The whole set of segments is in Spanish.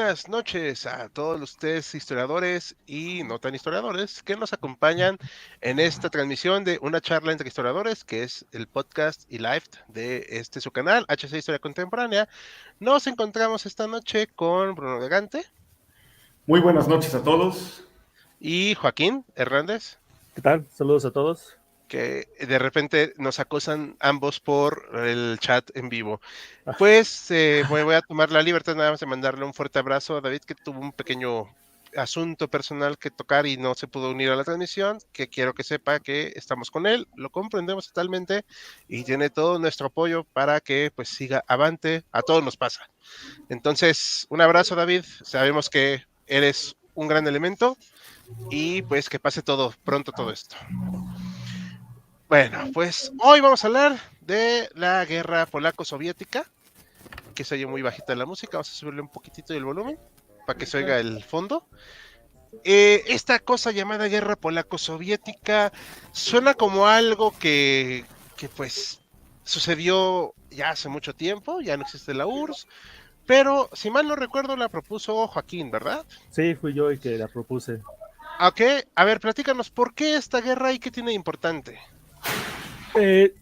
buenas noches a todos ustedes historiadores y no tan historiadores que nos acompañan en esta transmisión de una charla entre historiadores, que es el podcast y live de su canal, HC Historia Contemporánea. Nos encontramos esta noche con Bruno Elegante Muy buenas noches a todos. y Joaquín Hernández, ¿Qué tal? Saludos a todos. que de repente nos acosan ambos por el chat en vivo. Pues voy a tomar la libertad nada más de mandarle un fuerte abrazo a David, que tuvo un pequeño asunto personal que tocar y no se pudo unir a la transmisión, que quiero que sepa que estamos con él, lo comprendemos totalmente y tiene todo nuestro apoyo para que pues siga avante, a todos nos pasa. Entonces, un abrazo, David, sabemos que eres un gran elemento y pues que pase pronto todo esto. Bueno, pues hoy vamos a hablar de la guerra polaco-soviética, que se oye muy bajita la música, vamos a subirle un poquitito el volumen para que se oiga el fondo. Esta cosa llamada guerra polaco-soviética suena como algo que pues sucedió ya hace mucho tiempo, ya no existe la URSS, pero si mal no recuerdo la propuso Joaquín, ¿verdad? Sí, fui yo el que la propuse. Ok, a ver, platícanos, ¿por qué esta guerra y qué tiene de importante?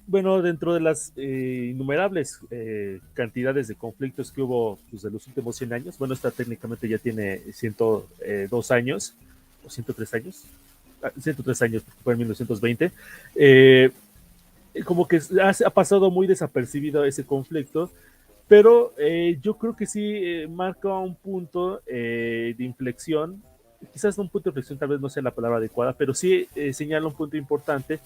Bueno, dentro de las innumerables cantidades de conflictos que hubo pues, de los últimos 100 años, bueno, esta técnicamente ya tiene 102 años, o 103 años, 103 años, porque fue en 1920, como que ha pasado muy desapercibido ese conflicto, pero yo creo que sí marca un punto de inflexión, quizás no un punto de inflexión, tal vez no sea la palabra adecuada, pero sí señala un punto importante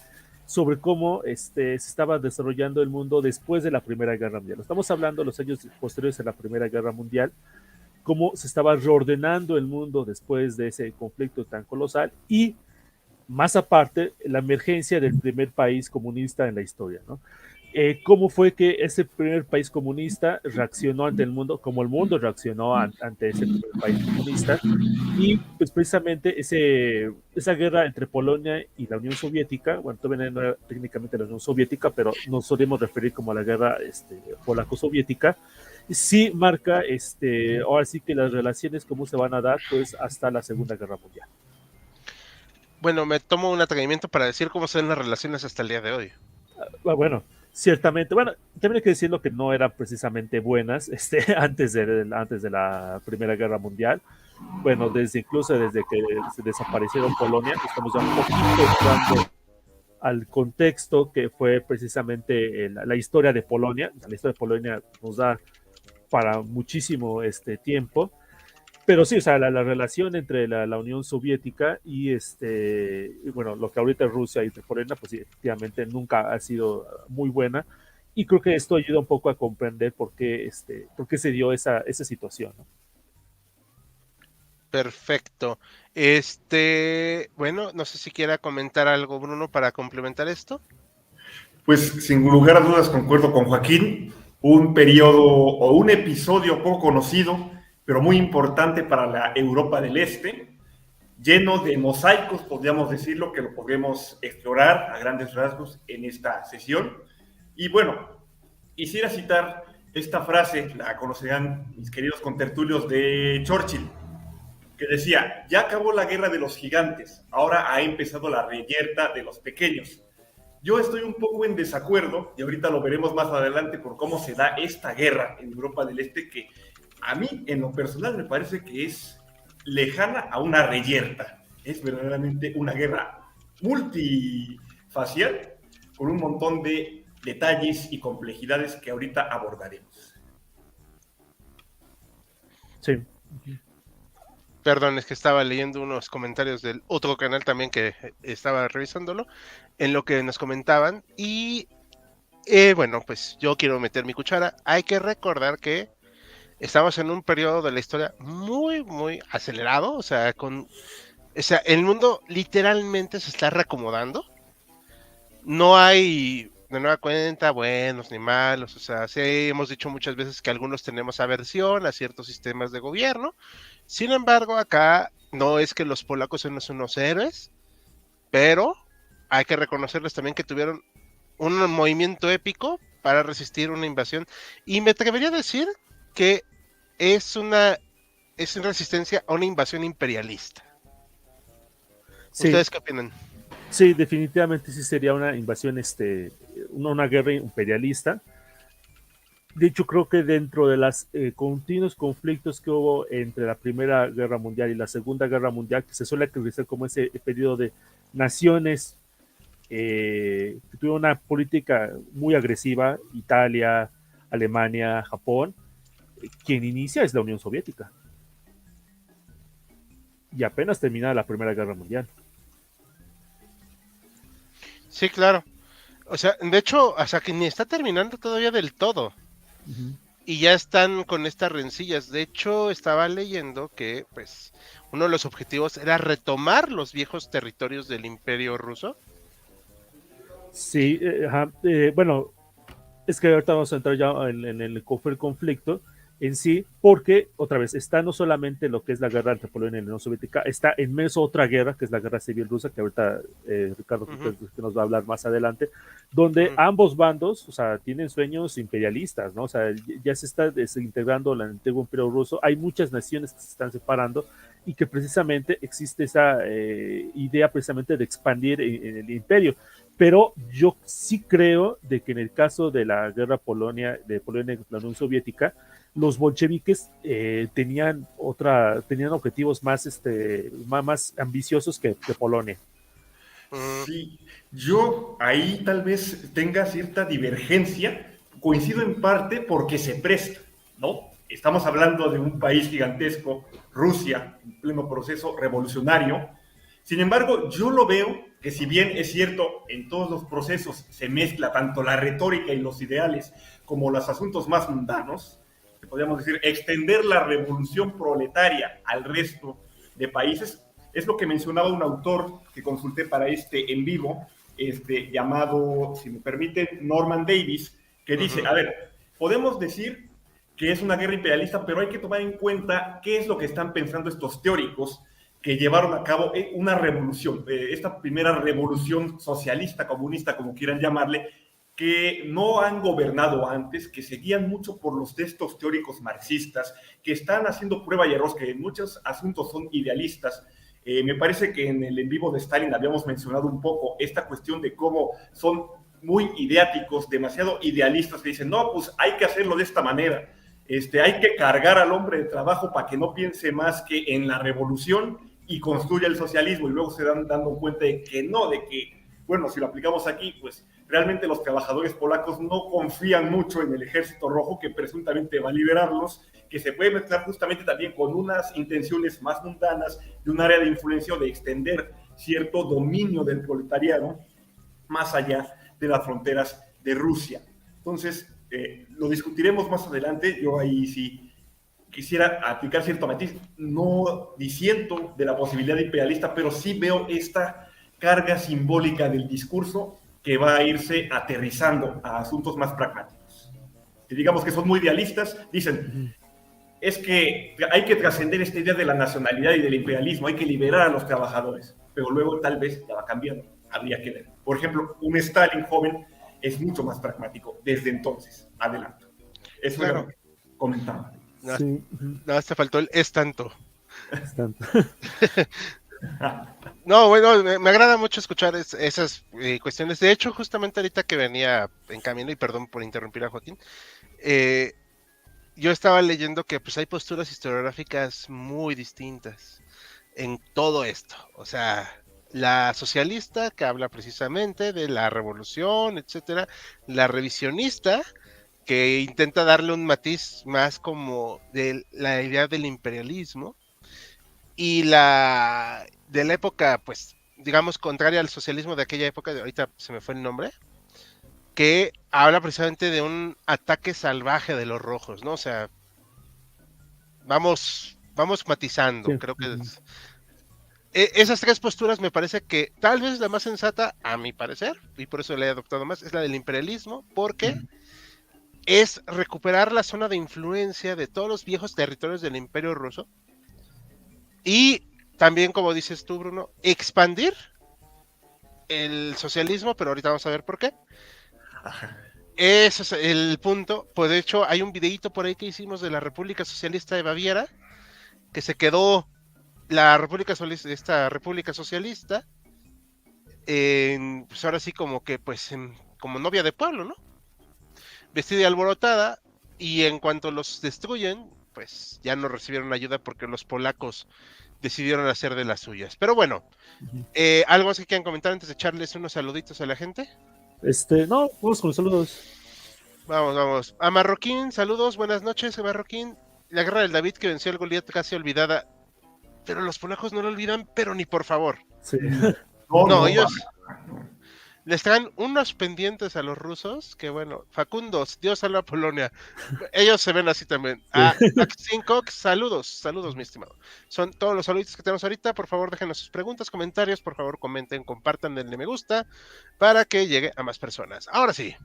sobre cómo se estaba desarrollando el mundo después de la Primera Guerra Mundial. Estamos hablando de los años posteriores a la Primera Guerra Mundial, cómo se estaba reordenando el mundo después de ese conflicto tan colosal y, más aparte, la emergencia del primer país comunista en la historia, ¿no? Cómo fue que ese primer país comunista reaccionó ante el mundo, como el mundo reaccionó ante ese primer país comunista, y pues precisamente esa guerra entre Polonia y la Unión Soviética, bueno, todavía no era técnicamente la Unión Soviética, pero nos solemos referir como a la guerra polaco-soviética, sí marca, ahora sí que las relaciones cómo se van a dar, pues hasta la Segunda Guerra Mundial. Bueno, me tomo un atrevimiento para decir cómo son las relaciones hasta el día de hoy. Bueno, ciertamente, bueno, también hay que decirlo que no eran precisamente buenas antes de la Primera Guerra Mundial. Bueno, incluso desde que se desaparecieron Polonia, estamos ya un poquito entrando al contexto que fue precisamente la historia de Polonia. La historia de Polonia nos da para muchísimo tiempo. Pero sí, o sea, la relación entre la Unión Soviética y bueno, lo que ahorita es Rusia y Polonia, pues sí, efectivamente nunca ha sido muy buena. Y creo que esto ayuda un poco a comprender por qué se dio esa situación, ¿no? Perfecto. Bueno, no sé si quiera comentar algo, Bruno, para complementar esto. Pues sin lugar a dudas concuerdo con Joaquín, un periodo o un episodio poco conocido, pero muy importante para la Europa del Este, lleno de mosaicos, podríamos decirlo, que lo podemos explorar a grandes rasgos en esta sesión. Y bueno, quisiera citar esta frase, la conocerán mis queridos contertulios, de Churchill, que decía: ya acabó la guerra de los gigantes, ahora ha empezado la reyerta de los pequeños. Yo estoy un poco en desacuerdo, y ahorita lo veremos más adelante, por cómo se da esta guerra en Europa del Este, que a mí, en lo personal, me parece que es lejana a una reyerta. Es verdaderamente una guerra multifacial, con un montón de detalles y complejidades que ahorita abordaremos. Sí. Perdón, es que estaba leyendo unos comentarios del otro canal también que estaba revisándolo, en lo que nos comentaban. Y bueno, pues yo quiero meter mi cuchara. Hay que recordar que estamos en un periodo de la historia muy, muy acelerado. O sea, el mundo literalmente se está reacomodando. No hay de nueva cuenta buenos ni malos. O sea, sí hemos dicho muchas veces que algunos tenemos aversión a ciertos sistemas de gobierno. Sin embargo, acá no es que los polacos sean unos héroes, pero hay que reconocerles también que tuvieron un movimiento épico para resistir una invasión. Y me atrevería a decir que es una es resistencia a una invasión imperialista. Sí, ¿Ustedes qué opinan? sí, definitivamente sí sería una invasión, una guerra imperialista. De hecho, creo que dentro de los continuos conflictos que hubo entre la Primera Guerra Mundial y la Segunda Guerra Mundial, que se suele caracterizar como ese periodo de naciones que tuvieron una política muy agresiva, Italia, Alemania, Japón, quien inicia es la Unión Soviética. Y apenas termina la Primera Guerra Mundial. Sí, claro. O sea, de hecho, hasta que ni está terminando todavía del todo. Uh-huh. Y ya están con estas rencillas. De hecho, estaba leyendo que, pues, uno de los objetivos era retomar los viejos territorios del Imperio Ruso. Sí, bueno, es que ahorita vamos a entrar ya en el conflicto en sí, porque otra vez está no solamente lo que es la guerra entre Polonia y la Unión Soviética, está en medio otra guerra, que es la guerra civil rusa, que ahorita Ricardo que nos va a hablar más adelante, donde ambos bandos, o sea, tienen sueños imperialistas, ¿no? O sea, ya se está desintegrando el antiguo imperio ruso, hay muchas naciones que se están separando y que precisamente existe esa idea precisamente de expandir en el imperio. Pero yo sí creo de que en el caso de la guerra de Polonia y la Unión Soviética, los bolcheviques tenían objetivos más ambiciosos que Polonia. Sí, yo ahí tal vez tenga cierta divergencia, coincido en parte porque se presta, ¿no? Estamos hablando de un país gigantesco, Rusia, en pleno proceso revolucionario. Sin embargo, yo lo veo que si bien es cierto, en todos los procesos se mezcla tanto la retórica y los ideales como los asuntos más mundanos, que podríamos decir, extender la revolución proletaria al resto de países, es lo que mencionaba un autor que consulté para este en vivo, llamado, si me permite, Norman Davis, que dice, a ver, podemos decir que es una guerra imperialista, pero hay que tomar en cuenta qué es lo que están pensando estos teóricos que llevaron a cabo una revolución, esta primera revolución socialista, comunista, como quieran llamarle, que no han gobernado antes, que seguían mucho por los de estos teóricos marxistas, que están haciendo prueba y error, que en muchos asuntos son idealistas. Me parece que en el en vivo de Stalin habíamos mencionado un poco esta cuestión de cómo son muy ideáticos, demasiado idealistas, que dicen, no, pues hay que hacerlo de esta manera. Hay que cargar al hombre de trabajo para que no piense más que en la revolución y construya el socialismo, y luego se dan dando cuenta de que no, de que, bueno, si lo aplicamos aquí, pues realmente los trabajadores polacos no confían mucho en el ejército rojo que presuntamente va a liberarlos, que se puede mezclar justamente también con unas intenciones más mundanas de un área de influencia o de extender cierto dominio del proletariado más allá de las fronteras de Rusia. Entonces, lo discutiremos más adelante. Yo ahí sí quisiera aplicar cierto matiz, no disiento de la posibilidad imperialista, pero sí veo esta carga simbólica del discurso que va a irse aterrizando a asuntos más pragmáticos. Si digamos que son muy idealistas, dicen, es que hay que trascender esta idea de la nacionalidad y del imperialismo, hay que liberar a los trabajadores, pero luego tal vez ya va cambiando, habría que ver. Por ejemplo, un Stalin joven es mucho más pragmático desde entonces. Adelante. Eso claro. Era lo que comentaba. No, sí. No, te faltó el es tanto. Es tanto. No, bueno, me agrada mucho escuchar esas cuestiones. De hecho, justamente ahorita que venía en camino, y perdón por interrumpir a Joaquín, yo estaba leyendo que pues hay posturas historiográficas muy distintas en todo esto. O sea, la socialista, que habla precisamente de la revolución, etcétera, la revisionista, que intenta darle un matiz más como de la idea del imperialismo, y la de la época, pues, digamos, contraria al socialismo de aquella época, de ahorita se me fue el nombre, que habla precisamente de un ataque salvaje de los rojos, ¿no? O sea, vamos matizando, sí. Creo que esas tres posturas me parece que tal vez la más sensata, a mi parecer, y por eso la he adoptado más, es la del imperialismo, porque es recuperar la zona de influencia de todos los viejos territorios del Imperio Ruso y también, como dices tú, Bruno, expandir el socialismo, pero ahorita vamos a ver por qué. Ese es el punto. Pues de hecho hay un videíto por ahí que hicimos de la República Socialista de Baviera que se quedó la esta República Socialista, pues ahora sí como que pues como novia de pueblo, ¿no? Vestida y alborotada, y en cuanto los destruyen, pues ya no recibieron ayuda porque los polacos decidieron hacer de las suyas. Pero bueno, ¿algo más que quieran comentar antes de echarles unos saluditos a la gente? No, vamos con los saludos. Vamos. A Marroquín, saludos, buenas noches, Marroquín. La guerra del David que venció al Goliat casi olvidada, pero los polacos no lo olvidan, pero ni por favor. Sí. No, ellos les traen unos pendientes a los rusos, que bueno, Facundos, Dios salva a Polonia. Ellos se ven así también. A Axincox, saludos, mi estimado. Son todos los saluditos que tenemos ahorita. Por favor, déjenos sus preguntas, comentarios. Por favor, comenten, compartan, denle me gusta para que llegue a más personas. Ahora sí,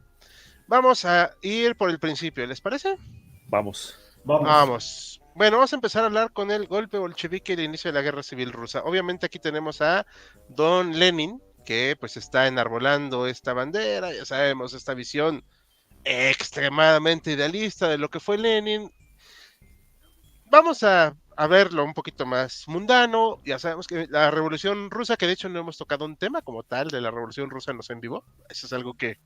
vamos a ir por el principio, ¿les parece? Vamos. Bueno, vamos a empezar a hablar con el golpe bolchevique y el inicio de la guerra civil rusa. Obviamente aquí tenemos a Don Lenin, que pues está enarbolando esta bandera, ya sabemos, esta visión extremadamente idealista de lo que fue Lenin. Vamos a verlo un poquito más mundano. Ya sabemos que la revolución rusa, que de hecho no hemos tocado un tema como tal de la revolución rusa en vivo, eso es algo que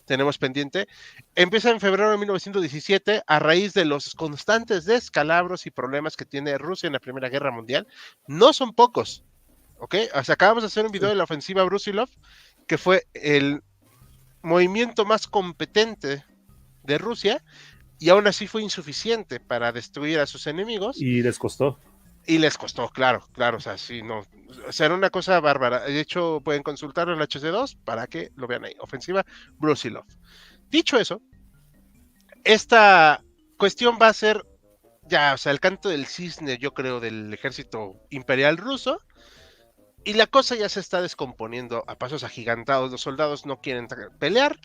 tenemos pendiente, empieza en febrero de 1917 a raíz de los constantes descalabros y problemas que tiene Rusia en la Primera Guerra Mundial. No son pocos, ¿ok? O sea, acabamos de hacer un video de la ofensiva Brusilov, que fue el movimiento más competente de Rusia, y aún así fue insuficiente para destruir a sus enemigos. Y les costó. Y les costó, claro, o sea, sí, no, o sea, era una cosa bárbara. De hecho, pueden consultarlo en HC2 para que lo vean ahí. Ofensiva Brusilov. Dicho eso, esta cuestión va a ser ya, o sea, el canto del cisne, yo creo, del ejército imperial ruso. Y la cosa ya se está descomponiendo a pasos agigantados. Los soldados no quieren pelear.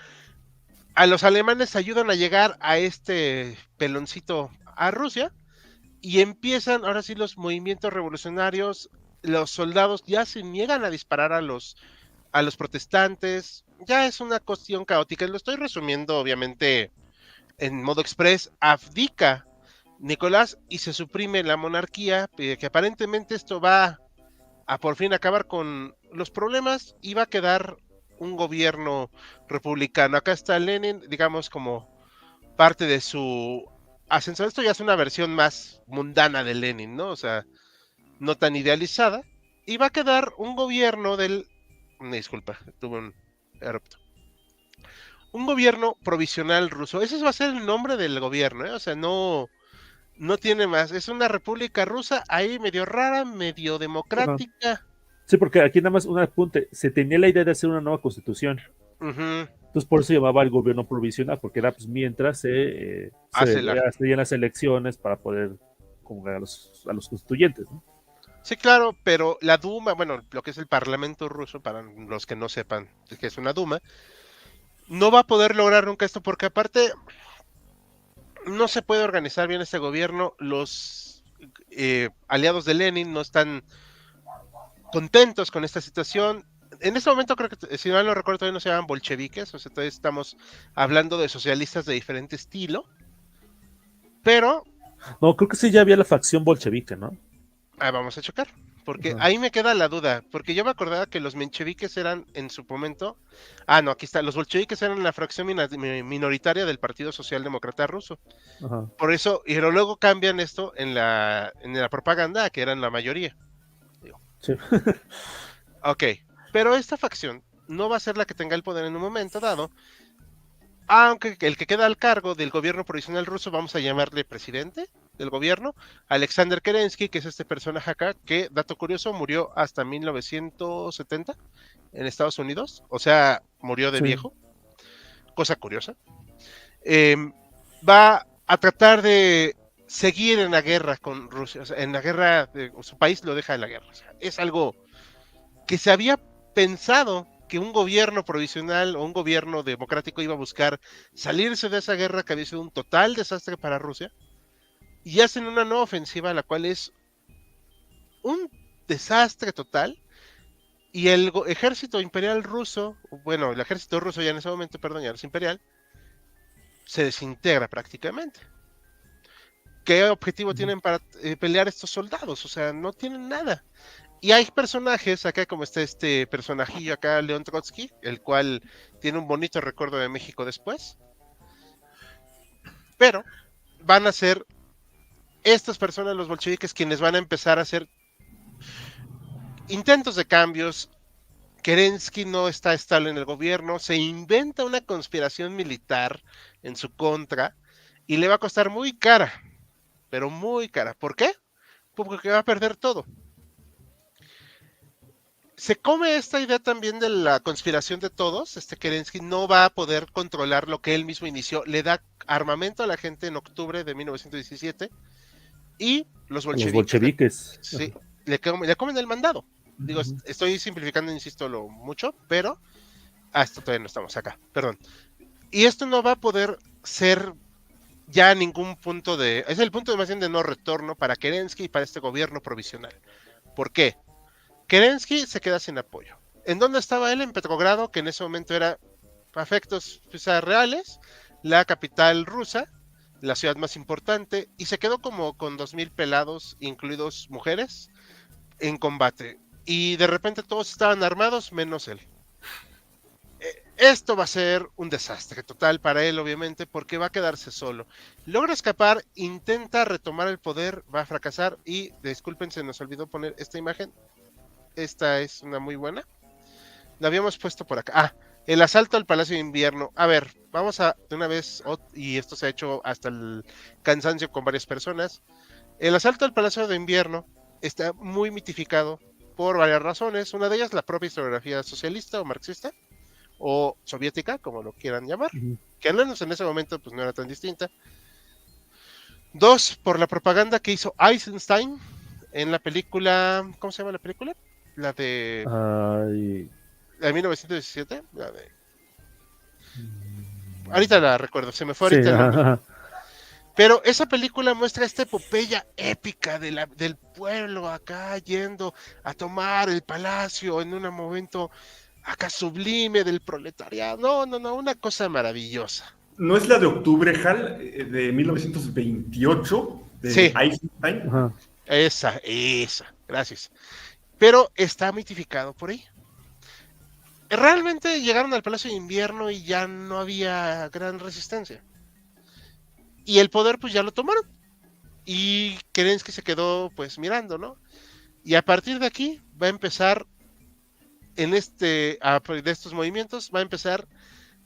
A los alemanes ayudan a llegar a este peloncito a Rusia. Y empiezan ahora sí los movimientos revolucionarios. Los soldados ya se niegan a disparar a los protestantes. Ya es una cuestión caótica. Lo estoy resumiendo, obviamente, en modo express. Abdica Nicolás y se suprime la monarquía, que aparentemente esto va a por fin acabar con los problemas y va a quedar un gobierno republicano. Acá está Lenin, digamos, como parte de su ascenso. Esto ya es una versión más mundana de Lenin, ¿no? O sea, no tan idealizada. Y va a quedar un gobierno disculpa, tuve un erupto. Un gobierno provisional ruso. Ese va a ser el nombre del gobierno, ¿eh? O sea, no tiene más. Es una república rusa ahí medio rara, medio democrática. Sí, porque aquí nada más un apunte. Se tenía la idea de hacer una nueva constitución. Entonces por eso llamaba el gobierno provisional, porque era pues mientras se hacían las elecciones para poder convocar a los constituyentes, ¿no? Sí, claro, pero la Duma, bueno, lo que es el Parlamento ruso, para los que no sepan que es una Duma, no va a poder lograr nunca esto, porque aparte no se puede organizar bien este gobierno. Los aliados de Lenin no están contentos con esta situación. En este momento creo que, si mal no recuerdo, todavía no se llaman bolcheviques, o sea, todavía estamos hablando de socialistas de diferente estilo, pero... No, creo que sí ya había la facción bolchevique, ¿no? Vamos a checar, porque ahí me queda la duda, porque yo me acordaba que los mencheviques eran en su momento... no, aquí está, los bolcheviques eran la fracción minoritaria del Partido Socialdemócrata Ruso. Por eso, y luego cambian esto en la propaganda, que eran la mayoría. Sí. Ok, pero esta facción no va a ser la que tenga el poder en un momento dado, aunque el que queda al cargo del gobierno provisional ruso, vamos a llamarle presidente del gobierno, Alexander Kerensky, que es este personaje acá, que, dato curioso, murió hasta 1970 en Estados Unidos, o sea, murió de viejo, cosa curiosa. Va a tratar de seguir en la guerra con Rusia, o sea, en la guerra, su país lo deja en la guerra, o sea, es algo que se había pensado que un gobierno provisional o un gobierno democrático iba a buscar salirse de esa guerra que había sido un total desastre para Rusia, y hacen una nueva ofensiva, la cual es un desastre total, y el ejército imperial ruso, bueno, el ejército ruso ya en ese momento, perdón, ya no es imperial, se desintegra prácticamente. ¿qué objetivo tienen para pelear estos soldados? O sea, no tienen nada. Y hay personajes acá, como está este personajillo acá, León Trotsky, el cual tiene un bonito recuerdo de México después. Pero van a ser estas personas, los bolcheviques, quienes van a empezar a hacer intentos de cambios. Kerensky no está estable en el gobierno, se inventa una conspiración militar en su contra y le va a costar muy cara, pero muy cara. ¿Por qué? Porque va a perder todo. Se come esta idea también de la conspiración de todos. Kerensky no va a poder controlar lo que él mismo inició. Le da armamento a la gente en octubre de 1917 y los bolcheviques, sí, le comen el mandado. Digo, estoy simplificando, insisto, lo mucho, pero esto todavía no estamos acá, perdón. Y esto no va a poder ser ya ningún punto es el punto más bien de no retorno para Kerensky y para este gobierno provisional. ¿Por qué? Kerensky se queda sin apoyo. ¿En dónde estaba él? En Petrogrado, que en ese momento era, a efectos reales, la capital rusa, la ciudad más importante, y se quedó como con 2,000 pelados, incluidos mujeres, en combate. Y de repente todos estaban armados, menos él. Esto va a ser un desastre total para él, obviamente, porque va a quedarse solo. Logra escapar, intenta retomar el poder, va a fracasar y, disculpen, se nos olvidó poner esta imagen. Esta es una muy buena. La habíamos puesto por acá. El asalto al Palacio de Invierno. A ver, vamos a de una vez, y esto se ha hecho hasta el cansancio con varias personas. El asalto al Palacio de Invierno está muy mitificado por varias razones. Una de ellas, la propia historiografía socialista o marxista, o soviética, como lo quieran llamar, que al menos en ese momento pues no era tan distinta. 2, por la propaganda que hizo Eisenstein en la película, ¿cómo se llama la película? La de... La de 1917, la de... Ahorita la recuerdo, se me fue ahorita el nombre. Pero esa película muestra esta epopeya épica del pueblo acá yendo a tomar el palacio en un momento acá sublime del proletariado. No, una cosa maravillosa. ¿No es la de octubre, Hal, de 1928, de sí. Eisenstein? Esa, gracias. Pero está mitificado por ahí. Realmente llegaron al Palacio de Invierno y ya no había gran resistencia. Y el poder pues ya lo tomaron. Y Kerensky se quedó pues mirando, ¿no? Y a partir de aquí va a empezar, de estos movimientos, va a empezar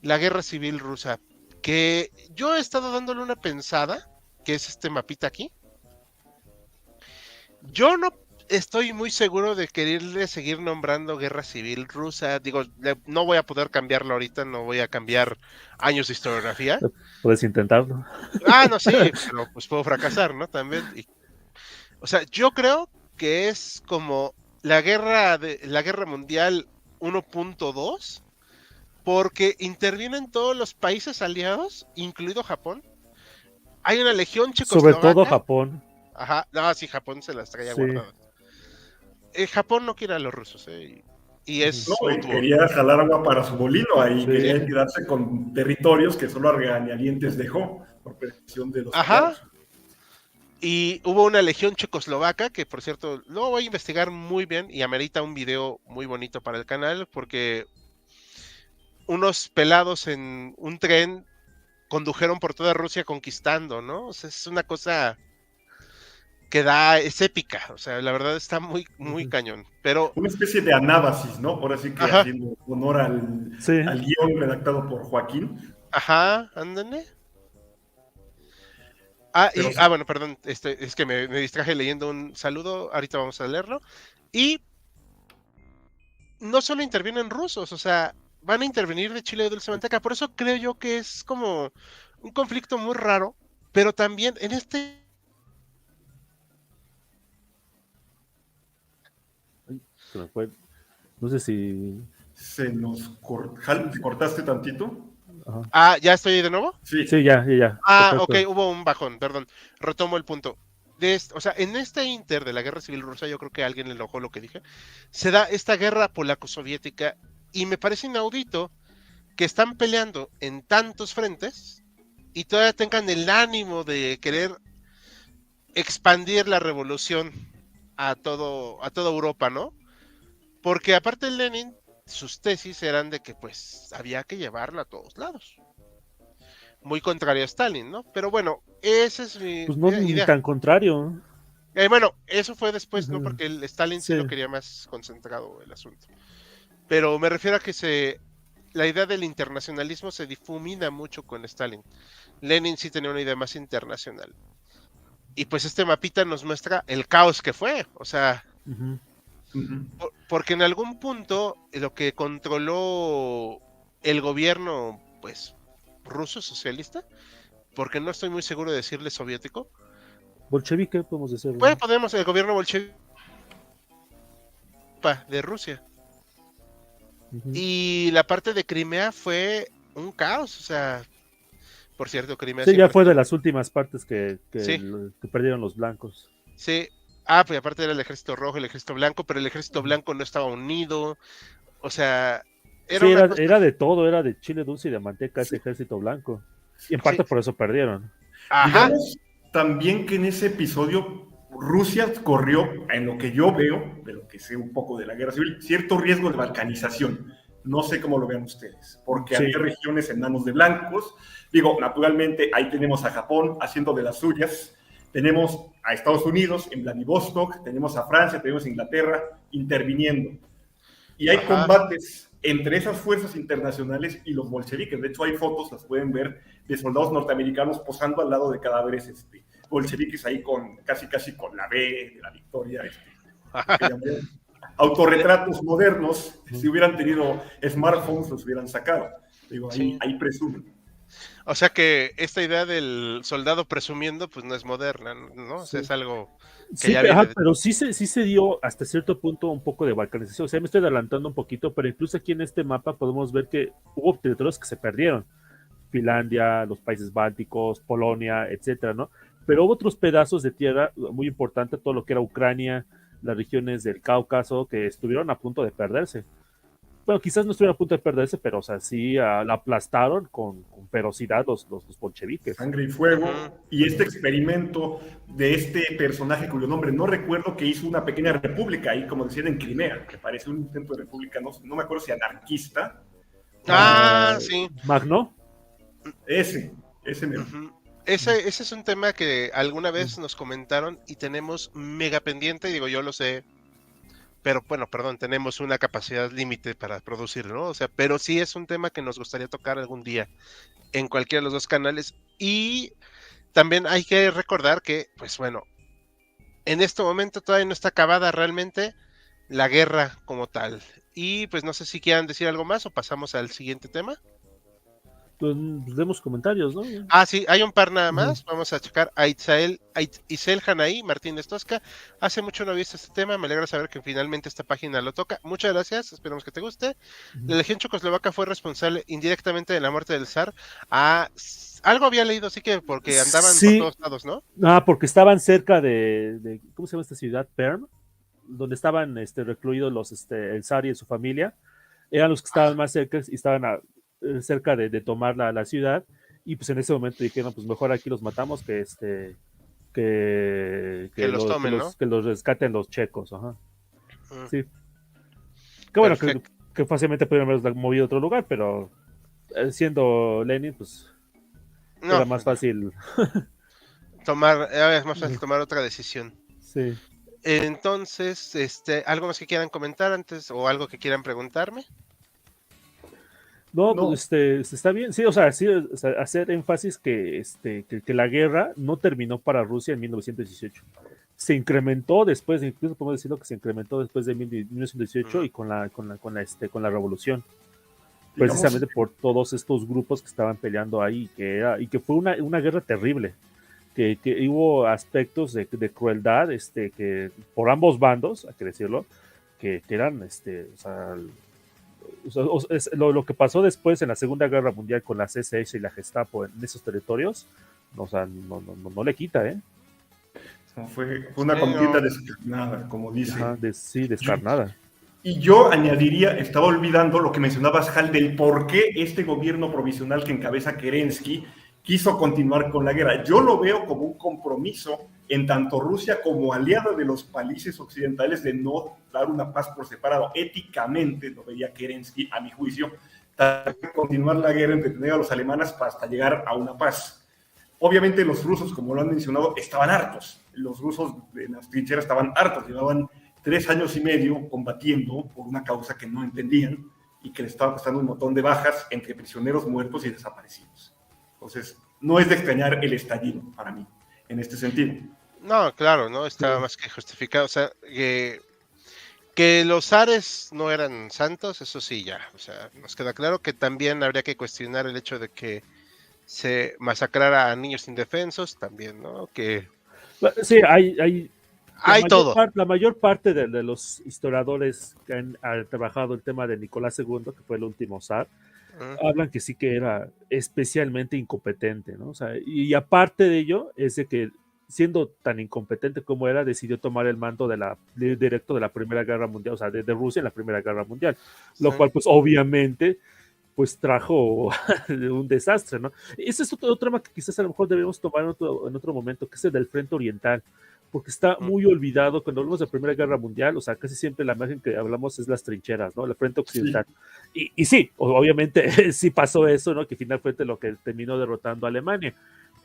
la guerra civil rusa. Que yo he estado dándole una pensada, que es este mapita aquí. Yo no estoy muy seguro de quererle seguir nombrando guerra civil rusa. Digo, no voy a poder cambiarlo ahorita, no voy a cambiar años de historiografía. Puedes intentarlo. No, sí, pero pues puedo fracasar, ¿no? También. O sea, yo creo que es como la guerra mundial 1.2, porque intervienen todos los países aliados, incluido Japón. Hay una legión checoslovaca. Sobre todo Japón. Ajá, no, sí, Japón se las traía guardadas. Japón no quiere a los rusos, y es quería jalar agua para su molino, ahí quería quedarse con territorios que solo a regañadientes dejó por presión de los aliados. Y hubo una legión checoslovaca que, por cierto, lo voy a investigar muy bien y amerita un video muy bonito para el canal, porque unos pelados en un tren condujeron por toda Rusia conquistando, ¿no? O sea, es una cosa que es épica, o sea, la verdad está muy, muy cañón, pero... Una especie de anábasis, ¿no? Ahora sí que haciendo honor al guión redactado por Joaquín. Ajá, ándale. Bueno, perdón, es que me distraje leyendo un saludo, ahorita vamos a leerlo. Y no solo intervienen rusos, o sea, van a intervenir de Chile y Dulce Manteca, por eso creo yo que es como un conflicto muy raro, pero también en Se me fue. No sé si... ¿Te cortaste tantito? Ajá. ¿Ya estoy de nuevo? Sí, ya. Perfecto. Ok, hubo un bajón, perdón. Retomo el punto. O sea, en este inter de la guerra civil rusa, yo creo que a alguien le enojó lo que dije, se da esta guerra polaco-soviética y me parece inaudito que están peleando en tantos frentes y todavía tengan el ánimo de querer expandir la revolución a toda Europa, ¿no? Porque aparte de Lenin, sus tesis eran de que pues había que llevarla a todos lados. Muy contrario a Stalin, ¿no? Pero bueno, esa es mi Pues no, ni idea. tan contrario. Bueno, eso fue después, ¿no? Ujú. Porque el Stalin sí Sí. lo quería más concentrado el asunto. Pero me refiero a que la idea del internacionalismo se difumina mucho con Stalin. Lenin sí tenía una idea más internacional. Y pues este mapita nos muestra el caos que fue. O sea, Ujú. porque en algún punto lo que controló el gobierno, pues, ruso socialista, porque no estoy muy seguro de decirle soviético, Bolchevique, podemos decirlo. pues podemos, el gobierno bolchevique de Rusia. Ujú. Y la parte de Crimea fue un caos, o sea, por cierto, Crimea Sí, ya siempre fue de fue. las últimas partes que Sí, perdieron los blancos. sí. Pues aparte era el ejército rojo, el ejército blanco, pero el ejército Ujú. blanco no estaba unido, o sea, era Sí, una era, cosa, era de todo, era de chile dulce y de manteca ese ejército blanco. Y en sí, parte por eso perdieron. ajá, Digamos también que en ese episodio Rusia corrió, en lo que yo veo, de lo que sé un poco de la guerra civil, cierto riesgo de balcanización. No sé cómo lo vean ustedes, porque Sí. había regiones en manos de blancos. Digo, naturalmente, ahí tenemos a Japón haciendo de las suyas, tenemos a Estados Unidos en Vladivostok, tenemos a Francia, tenemos a Inglaterra interviniendo. Y hay ajá, combates entre esas fuerzas internacionales y los bolcheviques. De hecho, hay fotos, las pueden ver, de soldados norteamericanos posando al lado de cadáveres bolcheviques ahí con casi con la B de la victoria, lo que llamarían autorretratos modernos. Si hubieran tenido smartphones, los hubieran sacado. Digo, sí. ahí presumen. O sea que esta idea del soldado presumiendo, pues no es moderna, ¿no? O sea, es Sí. algo que Sí, ya viene de... pero sí se dio hasta cierto punto un poco de balcanización. O sea, me estoy adelantando un poquito, pero incluso aquí en este mapa podemos ver que hubo territorios que se perdieron. Finlandia, los países bálticos, Polonia, etcétera, ¿no? Pero hubo otros pedazos de tierra muy importantes, todo lo que era Ucrania, las regiones del Cáucaso, que estuvieron a punto de perderse. Bueno, quizás no estuvieron a punto de perderse, pero o sea, sí la aplastaron con ferocidad los bolcheviques. Sangre y Ujú. Fuego, y este experimento de este personaje cuyo nombre no recuerdo, que hizo una pequeña república ahí, como decían, en Crimea, que parece un intento de república, no me acuerdo si anarquista, Ah, sí. Magno. ese mismo. Ujú. Ese es un tema que alguna vez nos comentaron y tenemos mega pendiente, digo, yo lo sé, pero bueno, perdón, tenemos una capacidad límite para producirlo, ¿no? O sea, pero sí es un tema que nos gustaría tocar algún día en cualquiera de los dos canales. Y también hay que recordar que, pues bueno, en este momento todavía no está acabada realmente la guerra como tal. Y pues no sé si quieran decir algo más o pasamos al siguiente tema. Pues demos comentarios, ¿no? Sí, hay un par nada más. Vamos a checar a Itzel Hanaí Martínez Tosca. Hace mucho no he visto este tema. Me alegra saber que finalmente esta página lo toca. Muchas gracias. Esperamos que te guste. La Legión Checoslovaca fue responsable indirectamente de la muerte del zar. Algo había leído, así que porque andaban por Sí, todos lados, ¿no? porque estaban cerca de ¿cómo se llama esta ciudad? Perm, donde estaban recluidos el zar y su familia. Eran los que estaban más cerca y estaban cerca de tomar la ciudad. Y pues en ese momento dijeron, pues mejor aquí los matamos Que los tomen, ¿no? que los rescaten los checos. Ajá. Mm, Sí. Que bueno, perfecto. que fácilmente pudieron haberlos movido a otro lugar, pero siendo Lenin, pues No, era más fácil. es más fácil tomar otra decisión. Sí. Entonces, ¿algo más que quieran comentar antes o algo que quieran preguntarme? No, No, pues está bien, sí, o sea, sí, o sea, hacer énfasis que la guerra no terminó para Rusia en 1918. Se incrementó después, incluso podemos decirlo que se incrementó después de 1918 y con la revolución, digamos, precisamente por todos estos grupos que estaban peleando ahí, y que fue una guerra terrible, que hubo aspectos de crueldad, que por ambos bandos, hay que decirlo, que eran, lo que pasó después en la Segunda Guerra Mundial con la SS y la Gestapo en esos territorios, o sea, no le quita, ¿eh? fue Sí, una contienda no. descarnada, como dice. Ajá, sí, descarnada. Y yo añadiría, estaba olvidando lo que mencionabas, Hal, del por qué este gobierno provisional que encabeza Kerensky quiso continuar con la guerra. Yo lo veo como un compromiso en tanto Rusia como aliada de los países occidentales de no dar una paz por separado. Éticamente, lo veía Kerensky, a mi juicio, continuar la guerra, entretener a los alemanes hasta llegar a una paz. Obviamente los rusos, como lo han mencionado, estaban hartos. Los rusos en las trincheras estaban hartos, llevaban 3 años y medio combatiendo por una causa que no entendían y que les estaba costando un montón de bajas entre prisioneros muertos y desaparecidos. Entonces, no es de extrañar el estallido para mí, en este sentido. No, claro, no estaba más que justificado. O sea, que los zares no eran santos, eso sí, ya. O sea, nos queda claro que también habría que cuestionar el hecho de que se masacrara a niños indefensos, también, ¿no? Que sí, hay todo. La mayor parte de los historiadores que han trabajado el tema de Nicolás II, que fue el último zar, hablan que sí que era especialmente incompetente, ¿no? O sea, y aparte de ello, es de que siendo tan incompetente como era, decidió tomar el mando directo de la Primera Guerra Mundial, o sea, de Rusia en la Primera Guerra Mundial, lo cual pues obviamente pues trajo un desastre, ¿no? Ese es otro tema que quizás a lo mejor debemos tomar en otro momento, que es el del Frente Oriental, porque está muy olvidado cuando hablamos de Primera Guerra Mundial, o sea, casi siempre la imagen que hablamos es las trincheras, ¿no? El Frente Occidental. Sí. Y sí, obviamente sí pasó eso, ¿no? Que finalmente lo que terminó derrotando a Alemania,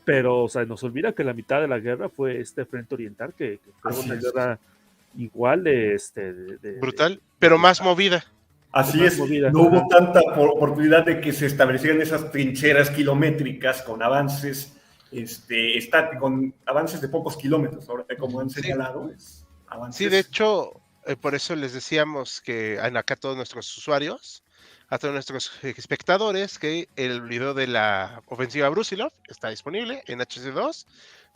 pero, o sea, nos olvida que la mitad de la guerra fue este Frente Oriental, que fue una guerra igual brutal, pero más movida. Así es, no hubo tanta oportunidad de que se establecieran esas trincheras kilométricas con avances con avances de pocos kilómetros, como han señalado. Avances. Sí, de hecho, por eso les decíamos que acá a todos nuestros usuarios, a todos nuestros espectadores, que el video de la ofensiva Brusilov está disponible en HC2.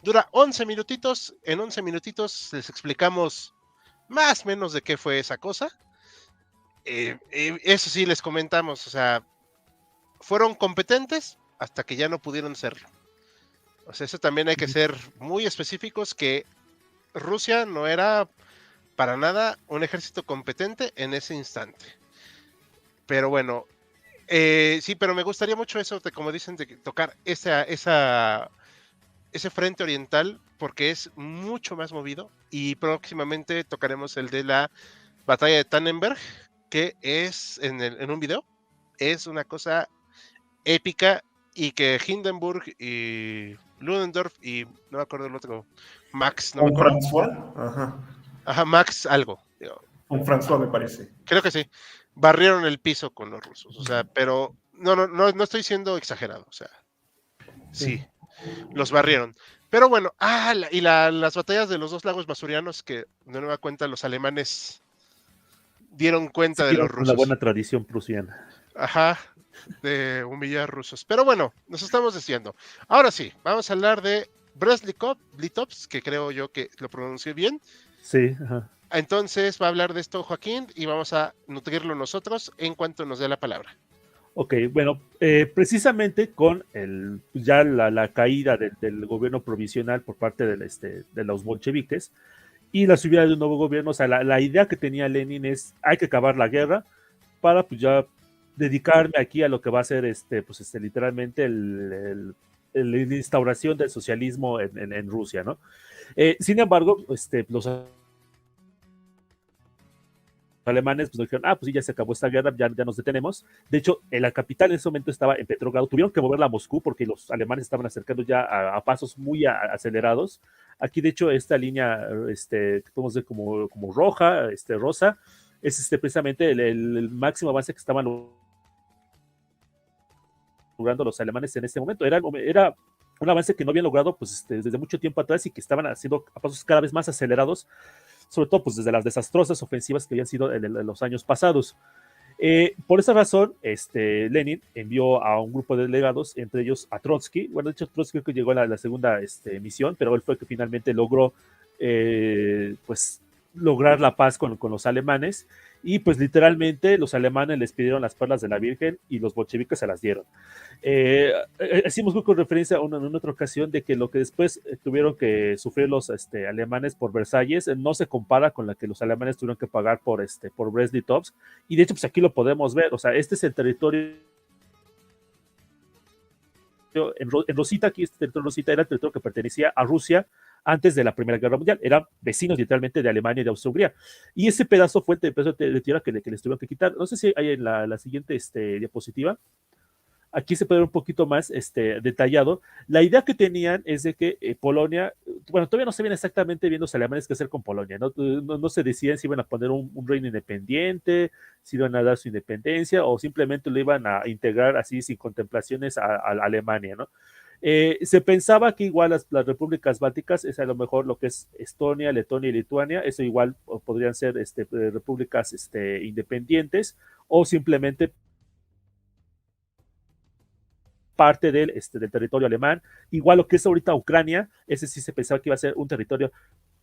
Dura 11 minutitos. En 11 minutitos les explicamos más o menos de qué fue esa cosa. Eso sí, les comentamos, o sea, fueron competentes hasta que ya no pudieron serlo. O sea, eso también hay que ser muy específicos, que Rusia no era para nada un ejército competente en ese instante. Pero bueno, sí, pero me gustaría mucho eso, como dicen, de tocar ese frente oriental, porque es mucho más movido, y próximamente tocaremos el de la batalla de Tannenberg, que es en un video, es una cosa épica, y que Hindenburg y Ludendorff y no me acuerdo el otro, Max, no me acuerdo. François, ajá, Max algo. Con François me parece. Creo que sí. Barrieron el piso con los rusos, o sea, pero no estoy siendo exagerado, o sea, sí, los barrieron. Pero bueno, las batallas de los 2 lagos masurianos, que de nueva cuenta los alemanes dieron cuenta de los rusos. Una buena tradición prusiana. Ajá, de humillar rusos. Pero bueno, nos estamos diciendo. Ahora sí, vamos a hablar de Brest-Litovsk, que creo yo que lo pronuncié bien. Sí, ajá. Entonces va a hablar de esto Joaquín y vamos a nutrirlo nosotros en cuanto nos dé la palabra. Ok, bueno, precisamente con ya la caída del gobierno provisional por parte de los bolcheviques y la subida de un nuevo gobierno, o sea, la idea que tenía Lenin es: hay que acabar la guerra para pues ya dedicarme aquí a lo que va a ser literalmente la instauración del socialismo en Rusia, ¿no? Sin embargo, los alemanes pues dijeron: pues sí, ya se acabó esta guerra, ya nos detenemos. De hecho, la capital en ese momento estaba en Petrogrado, tuvieron que moverla a Moscú porque los alemanes estaban acercando ya a pasos muy acelerados. Aquí, de hecho, esta línea que podemos ver como roja, rosa, es precisamente el máximo avance que estaban logrando los alemanes en ese momento. Era un avance que no habían logrado pues, desde mucho tiempo atrás, y que estaban haciendo a pasos cada vez más acelerados, sobre todo pues, desde las desastrosas ofensivas que habían sido en los años pasados. Por esa razón, Lenin envió a un grupo de delegados, entre ellos a Trotsky. Bueno, de hecho, Trotsky que llegó a la segunda misión, pero él fue el que finalmente logró pues lograr la paz con los alemanes, y pues literalmente los alemanes les pidieron las perlas de la Virgen y los bolcheviques se las dieron. Hicimos con referencia en otra ocasión de que lo que después tuvieron que sufrir los alemanes por Versalles no se compara con la que los alemanes tuvieron que pagar por Brest-Litovsk, y de hecho pues aquí lo podemos ver. O sea, este es el territorio en Rosita. Aquí este territorio Rosita era el territorio que pertenecía a Rusia antes de la Primera Guerra Mundial. Eran vecinos literalmente de Alemania y de Austria-Hungría. Y ese pedazo fue el pedazo de tierra que les tuvieron que quitar. No sé si hay en la siguiente diapositiva. Aquí se puede ver un poquito más detallado. La idea que tenían es de que Polonia, bueno, todavía no se ven exactamente bien los alemanes qué hacer con Polonia, no se decían si iban a poner un reino independiente, si iban a dar su independencia o simplemente lo iban a integrar así sin contemplaciones a Alemania, ¿no? Se pensaba que igual las repúblicas bálticas es a lo mejor lo que es Estonia, Letonia y Lituania, eso igual podrían ser repúblicas independientes o simplemente parte del territorio alemán. Igual lo que es ahorita Ucrania, ese sí se pensaba que iba a ser un territorio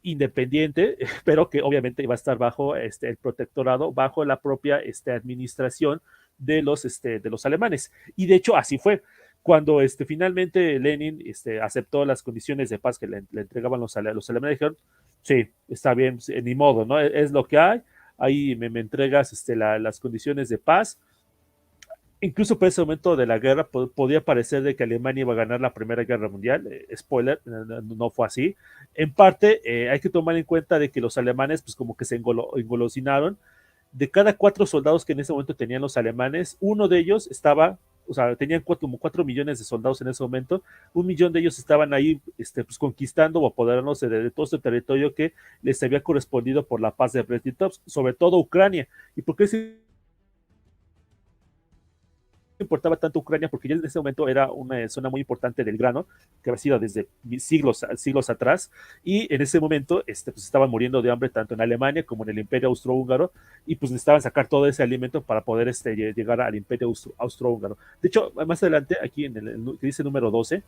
independiente, pero que obviamente iba a estar bajo el protectorado, bajo la propia administración de los alemanes. Y de hecho así fue. Cuando finalmente Lenin aceptó las condiciones de paz que le entregaban los alemanes, dijeron, sí, está bien, ni modo, ¿no? Es lo que hay, ahí me entregas las condiciones de paz. Incluso por ese momento de la guerra podía parecer de que Alemania iba a ganar la Primera Guerra Mundial. Spoiler, no fue así. En parte, hay que tomar en cuenta de que los alemanes, pues como que se engolosinaron. De cada 4 soldados que en ese momento tenían los alemanes, uno de ellos estaba, o sea, tenían como 4 millones de soldados en ese momento, 1 millón de ellos estaban ahí pues, conquistando o apoderándose de todo ese territorio que les había correspondido por la paz de Brest-Litovsk, sobre todo Ucrania. ¿Y por qué importaba tanto Ucrania? Porque ya en ese momento era una zona muy importante del grano, que había sido desde siglos atrás, y en ese momento pues estaban muriendo de hambre tanto en Alemania como en el Imperio Austrohúngaro, y pues necesitaban sacar todo ese alimento para poder llegar al Imperio Austrohúngaro. De hecho, más adelante, aquí en el que dice número 12,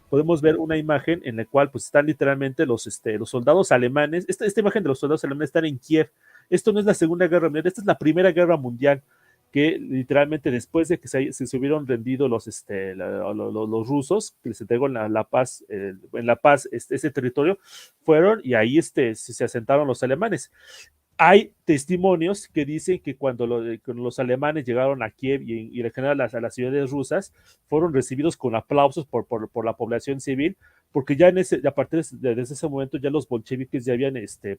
podemos ver una imagen en la cual pues están literalmente los soldados alemanes. Esta imagen de los soldados alemanes están en Kiev. Esto no es la Segunda Guerra Mundial, esta es la Primera Guerra Mundial, que literalmente después de que se hubieron rendido los rusos, que les entregó en la paz, ese territorio, fueron y ahí se asentaron los alemanes. Hay testimonios que dicen que cuando los alemanes llegaron a Kiev y en general a las ciudades rusas, fueron recibidos con aplausos por la población civil, porque ya a partir desde ese momento ya los bolcheviques ya habían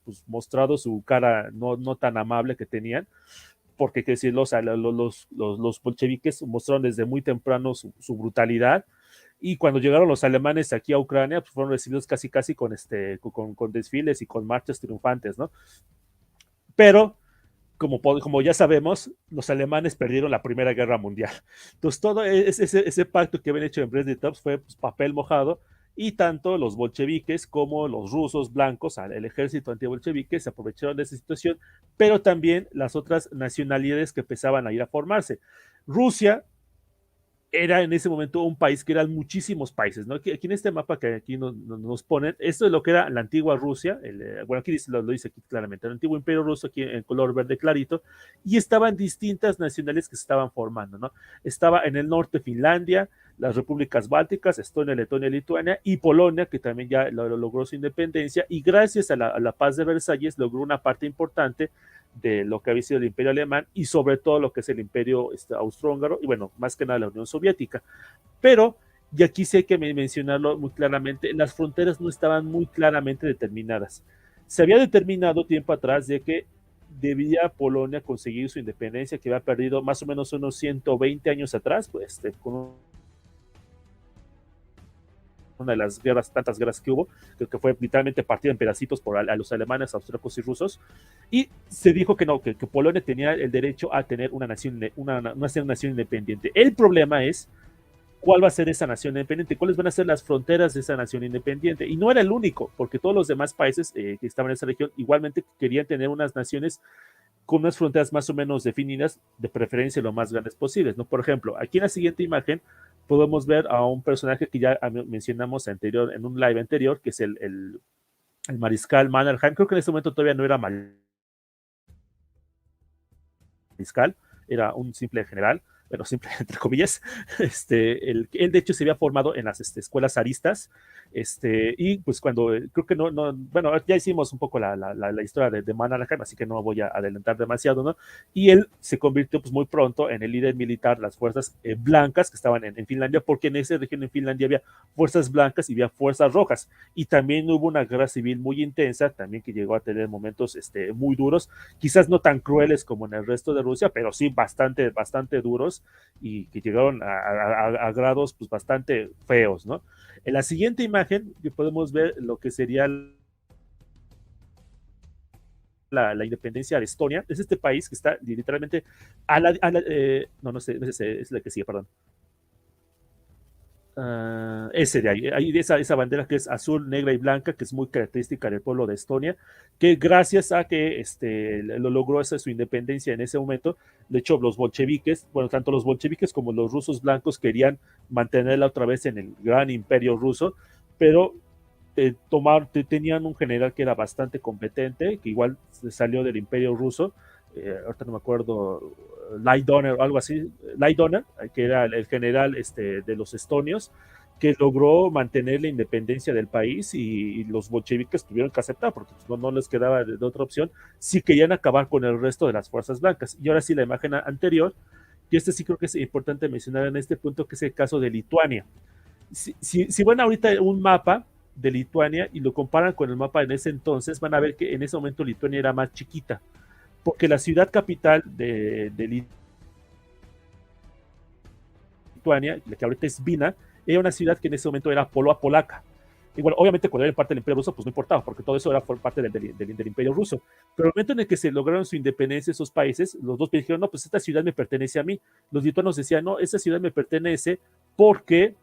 pues, mostrado su cara no tan amable que tenían, porque que decir, los bolcheviques mostraron desde muy temprano su brutalidad, y cuando llegaron los alemanes aquí a Ucrania, pues fueron recibidos casi con desfiles y con marchas triunfantes, ¿no? Pero como ya sabemos, los alemanes perdieron la Primera Guerra Mundial. Entonces, todo ese pacto que habían hecho en Brest-Litovsk fue pues, papel mojado, y tanto los bolcheviques como los rusos blancos, el ejército antibolchevique, se aprovecharon de esa situación, pero también las otras nacionalidades que empezaban a ir a formarse. Rusia era en ese momento un país que eran muchísimos países, ¿no? Aquí en este mapa que aquí nos ponen, esto es lo que era la antigua Rusia, bueno, aquí lo dice aquí claramente, el antiguo imperio ruso, aquí en color verde clarito, y estaban distintas nacionales que se estaban formando, ¿no? Estaba en el norte Finlandia, las repúblicas bálticas, Estonia, Letonia, Lituania, y Polonia, que también ya logró su independencia, y gracias a la paz de Versalles logró una parte importante de lo que había sido el imperio alemán y sobre todo lo que es el imperio austrohúngaro y bueno, más que nada la Unión Soviética. Pero, y aquí sí hay que mencionarlo muy claramente, las fronteras no estaban muy claramente determinadas. Se había determinado tiempo atrás de que debía Polonia conseguir su independencia, que había perdido más o menos unos 120 años atrás, pues con una de las tantas guerras que hubo, que fue literalmente partida en pedacitos por a los alemanes, austríacos y rusos, y se dijo que no, que Polonia tenía el derecho a tener una nación independiente. El problema es cuál va a ser esa nación independiente, cuáles van a ser las fronteras de esa nación independiente. Y no era el único, porque todos los demás países que estaban en esa región igualmente querían tener unas naciones con unas fronteras más o menos definidas, de preferencia lo más grandes posibles, ¿no? Por ejemplo, aquí en la siguiente imagen podemos ver a un personaje que ya mencionamos en un live anterior, que es el mariscal Mannerheim. Creo que en ese momento todavía no era mariscal, era un simple general, bueno, simple, entre comillas, él de hecho se había formado en las escuelas zaristas, y pues cuando, creo que bueno, ya hicimos un poco la historia de Mannerheim, así que no voy a adelantar demasiado, ¿no? Y él se convirtió pues muy pronto en el líder militar de las fuerzas blancas que estaban en Finlandia, porque en esa región en Finlandia había fuerzas blancas y había fuerzas rojas, y también hubo una guerra civil muy intensa, también que llegó a tener momentos muy duros, quizás no tan crueles como en el resto de Rusia, pero sí bastante, bastante duros, y que llegaron a grados pues bastante feos, ¿no? En la siguiente imagen podemos ver lo que sería la independencia de Estonia. Es este país que está literalmente no sé, es la que sigue, perdón. Ese de ahí esa bandera que es azul, negra y blanca, que es muy característica del pueblo de Estonia, que gracias a que lo logró esa, su independencia en ese momento, de hecho los bolcheviques, bueno, tanto los bolcheviques como los rusos blancos querían mantenerla otra vez en el gran imperio ruso, pero tenían un general que era bastante competente, que igual salió del imperio ruso, ahorita no me acuerdo, Laidoner o algo así, Laidoner, que era el general de los estonios, que logró mantener la independencia del país, y los bolcheviques tuvieron que aceptar porque no les quedaba de otra opción si querían acabar con el resto de las fuerzas blancas. Y ahora sí, la imagen anterior, y sí creo que es importante mencionar en este punto, que es el caso de Lituania. Si van ahorita un mapa de Lituania y lo comparan con el mapa en ese entonces, van a ver que en ese momento Lituania era más chiquita, porque la ciudad capital de Lituania, la que ahorita es Vina, era una ciudad que en ese momento era polaca. Igual, obviamente, cuando era parte del Imperio Ruso, pues no importaba, porque todo eso era parte del Imperio Ruso. Pero el momento en el que se lograron su independencia esos países, los dos dijeron, no, pues esta ciudad me pertenece a mí. Los lituanos decían, no, esta ciudad me pertenece porque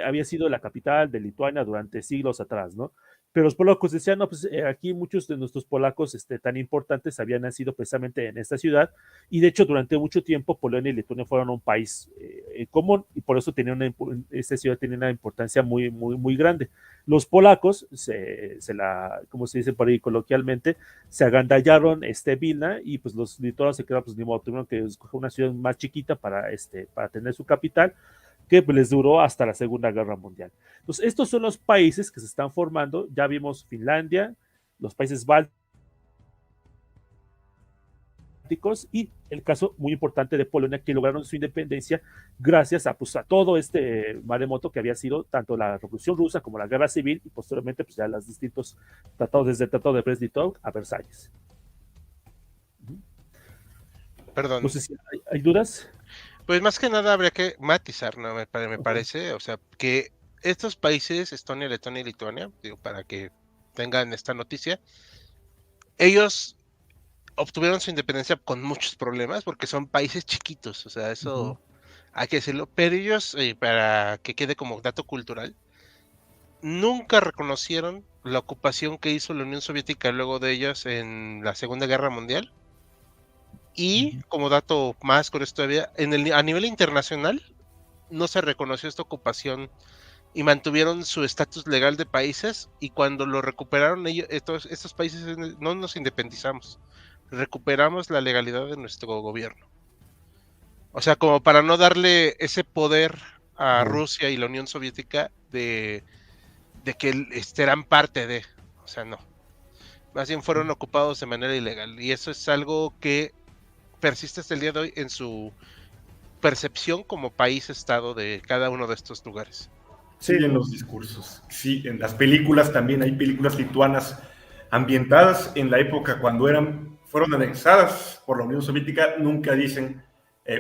había sido la capital de Lituania durante siglos atrás, ¿no? Pero los polacos decían, no, pues aquí muchos de nuestros polacos tan importantes habían nacido precisamente en esta ciudad, y de hecho durante mucho tiempo Polonia y Lituania fueron un país común, y por eso esta ciudad tenía una importancia muy, muy, muy grande. Los polacos, como se dice por ahí coloquialmente, se agandallaron Vilna, y pues los lituanos se quedaron, pues ni modo, tuvieron que escoger una ciudad más chiquita para tener su capital, que les duró hasta la Segunda Guerra Mundial. Entonces, estos son los países que se están formando. Ya vimos Finlandia, los países bálticos, y el caso muy importante de Polonia, que lograron su independencia gracias a todo este maremoto que había sido tanto la Revolución Rusa como la Guerra Civil, y posteriormente pues ya los distintos tratados, desde el Tratado de Brest-Litov a Versalles. Perdón. No sé si hay dudas. Pues más que nada habría que matizar, ¿no? Me parece, o sea, que estos países, Estonia, Letonia y Lituania, digo, para que tengan esta noticia, ellos obtuvieron su independencia con muchos problemas porque son países chiquitos, o sea, eso hay que decirlo, pero ellos, para que quede como dato cultural, nunca reconocieron la ocupación que hizo la Unión Soviética luego de ellos en la Segunda Guerra Mundial. Y como dato más con esto todavía, a nivel internacional no se reconoció esta ocupación y mantuvieron su estatus legal de países, y cuando lo recuperaron ellos, estos países no nos independizamos, recuperamos la legalidad de nuestro gobierno. O sea, como para no darle ese poder a Rusia y la Unión Soviética de que eran parte de, o sea, no. Más bien fueron ocupados de manera ilegal, y eso es algo que persiste hasta el día de hoy en su percepción como país-estado de cada uno de estos lugares. Sí, en los discursos. Sí, en las películas también hay películas lituanas ambientadas en la época cuando fueron anexadas por la Unión Soviética. Nunca dicen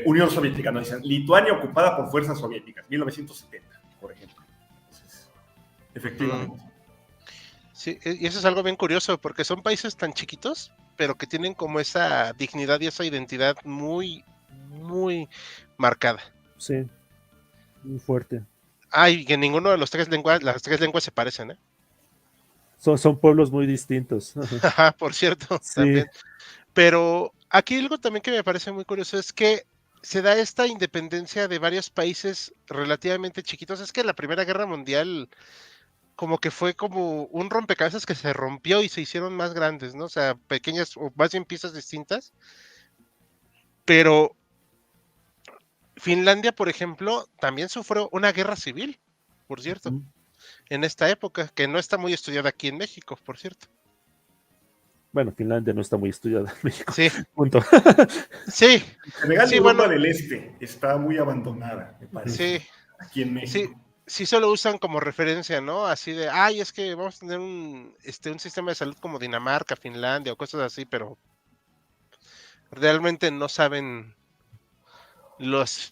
Unión Soviética, no dicen Lituania ocupada por fuerzas soviéticas, 1970, por ejemplo. Entonces, efectivamente. Sí, y eso es algo bien curioso, porque son países tan chiquitos, pero que tienen como esa dignidad y esa identidad muy, muy marcada. Sí, muy fuerte. Y que ninguno de las tres lenguas se parecen, ¿eh? Son pueblos muy distintos. Por cierto, sí. También. Pero aquí algo también que me parece muy curioso es que se da esta independencia de varios países relativamente chiquitos. Es que la Primera Guerra Mundial como que fue como un rompecabezas que se rompió y se hicieron más grandes, ¿no? O sea, pequeñas o más bien piezas distintas. Pero Finlandia, por ejemplo, también sufrió una guerra civil, por cierto, en esta época, que no está muy estudiada aquí en México, por cierto. Bueno, Finlandia no está muy estudiada en México. Sí, Punto. sí, En general, sí, Europa bueno, del Este está muy abandonada, me parece, sí, aquí en sí, México. sí solo usan como referencia, ¿no? Así de, ay, es que vamos a tener un sistema de salud como Dinamarca, Finlandia o cosas así, pero realmente no saben los,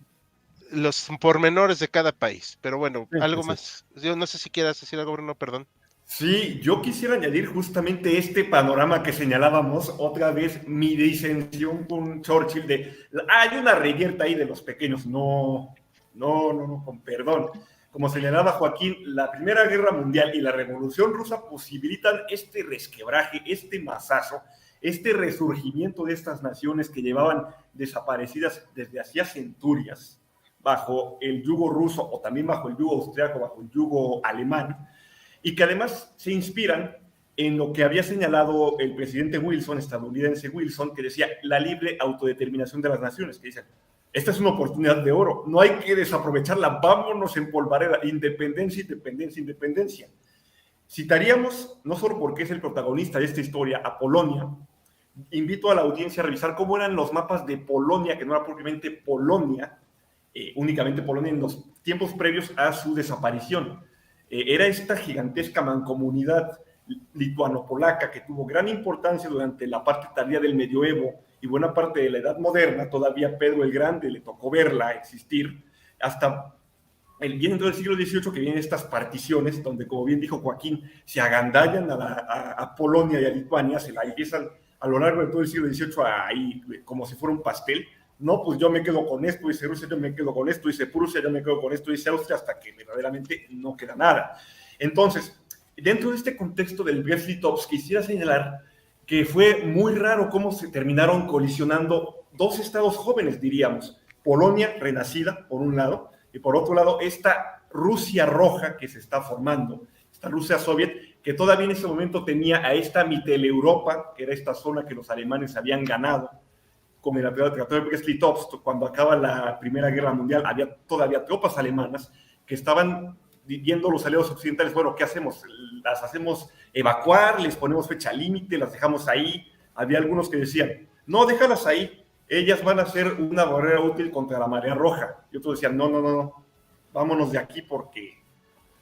los pormenores de cada país. Pero bueno, Sí, algo así. más. Yo no sé si quieras decir algo, Bruno, perdón. Sí, yo quisiera añadir justamente este panorama que señalábamos, otra vez mi disensión con Churchill de, hay una reyerta ahí de los pequeños, no, con perdón. Como señalaba Joaquín, la Primera Guerra Mundial y la Revolución Rusa posibilitan este resquebraje, este masazo, este resurgimiento de estas naciones que llevaban desaparecidas desde hacía centurias bajo el yugo ruso o también bajo el yugo austriaco, bajo el yugo alemán, y que además se inspiran en lo que había señalado el presidente Wilson, estadounidense Wilson, que decía la libre autodeterminación de las naciones, que dice, esta es una oportunidad de oro, no hay que desaprovecharla, vámonos en polvareda, independencia, independencia, independencia. Citaríamos, no solo porque es el protagonista de esta historia, a Polonia. Invito a la audiencia a revisar cómo eran los mapas de Polonia, que no era propiamente Polonia, únicamente Polonia en los tiempos previos a su desaparición. Era esta gigantesca mancomunidad lituano-polaca que tuvo gran importancia durante la parte tardía del medioevo y buena parte de la Edad Moderna. Todavía Pedro el Grande le tocó verla existir hasta bien dentro del siglo XVIII, que vienen estas particiones donde, como bien dijo Joaquín, se agandallan a Polonia y a Lituania, se la empiezan a lo largo de todo el siglo XVIII ahí como si fuera un pastel. No, pues yo me quedo con esto, dice Rusia, yo me quedo con esto, dice Prusia, yo me quedo con esto, dice Austria, hasta que verdaderamente no queda nada. Entonces, dentro de este contexto del Brest-Litovsk, quisiera señalar que fue muy raro cómo se terminaron colisionando dos estados jóvenes, diríamos. Polonia renacida, por un lado, y por otro lado, esta Rusia roja que se está formando, esta Rusia soviet, que todavía en ese momento tenía a esta Mitteleuropa, que era esta zona que los alemanes habían ganado, como en el Tratado de Brest-Litovsk, cuando acaba la Primera Guerra Mundial, había todavía tropas alemanas que estaban viendo los aliados occidentales, bueno, ¿qué hacemos? ¿Las hacemos evacuar? ¿Les ponemos fecha límite? ¿Las dejamos ahí? Había algunos que decían, no, déjalas ahí, ellas van a ser una barrera útil contra la marea roja. Y otros decían, no, vámonos de aquí porque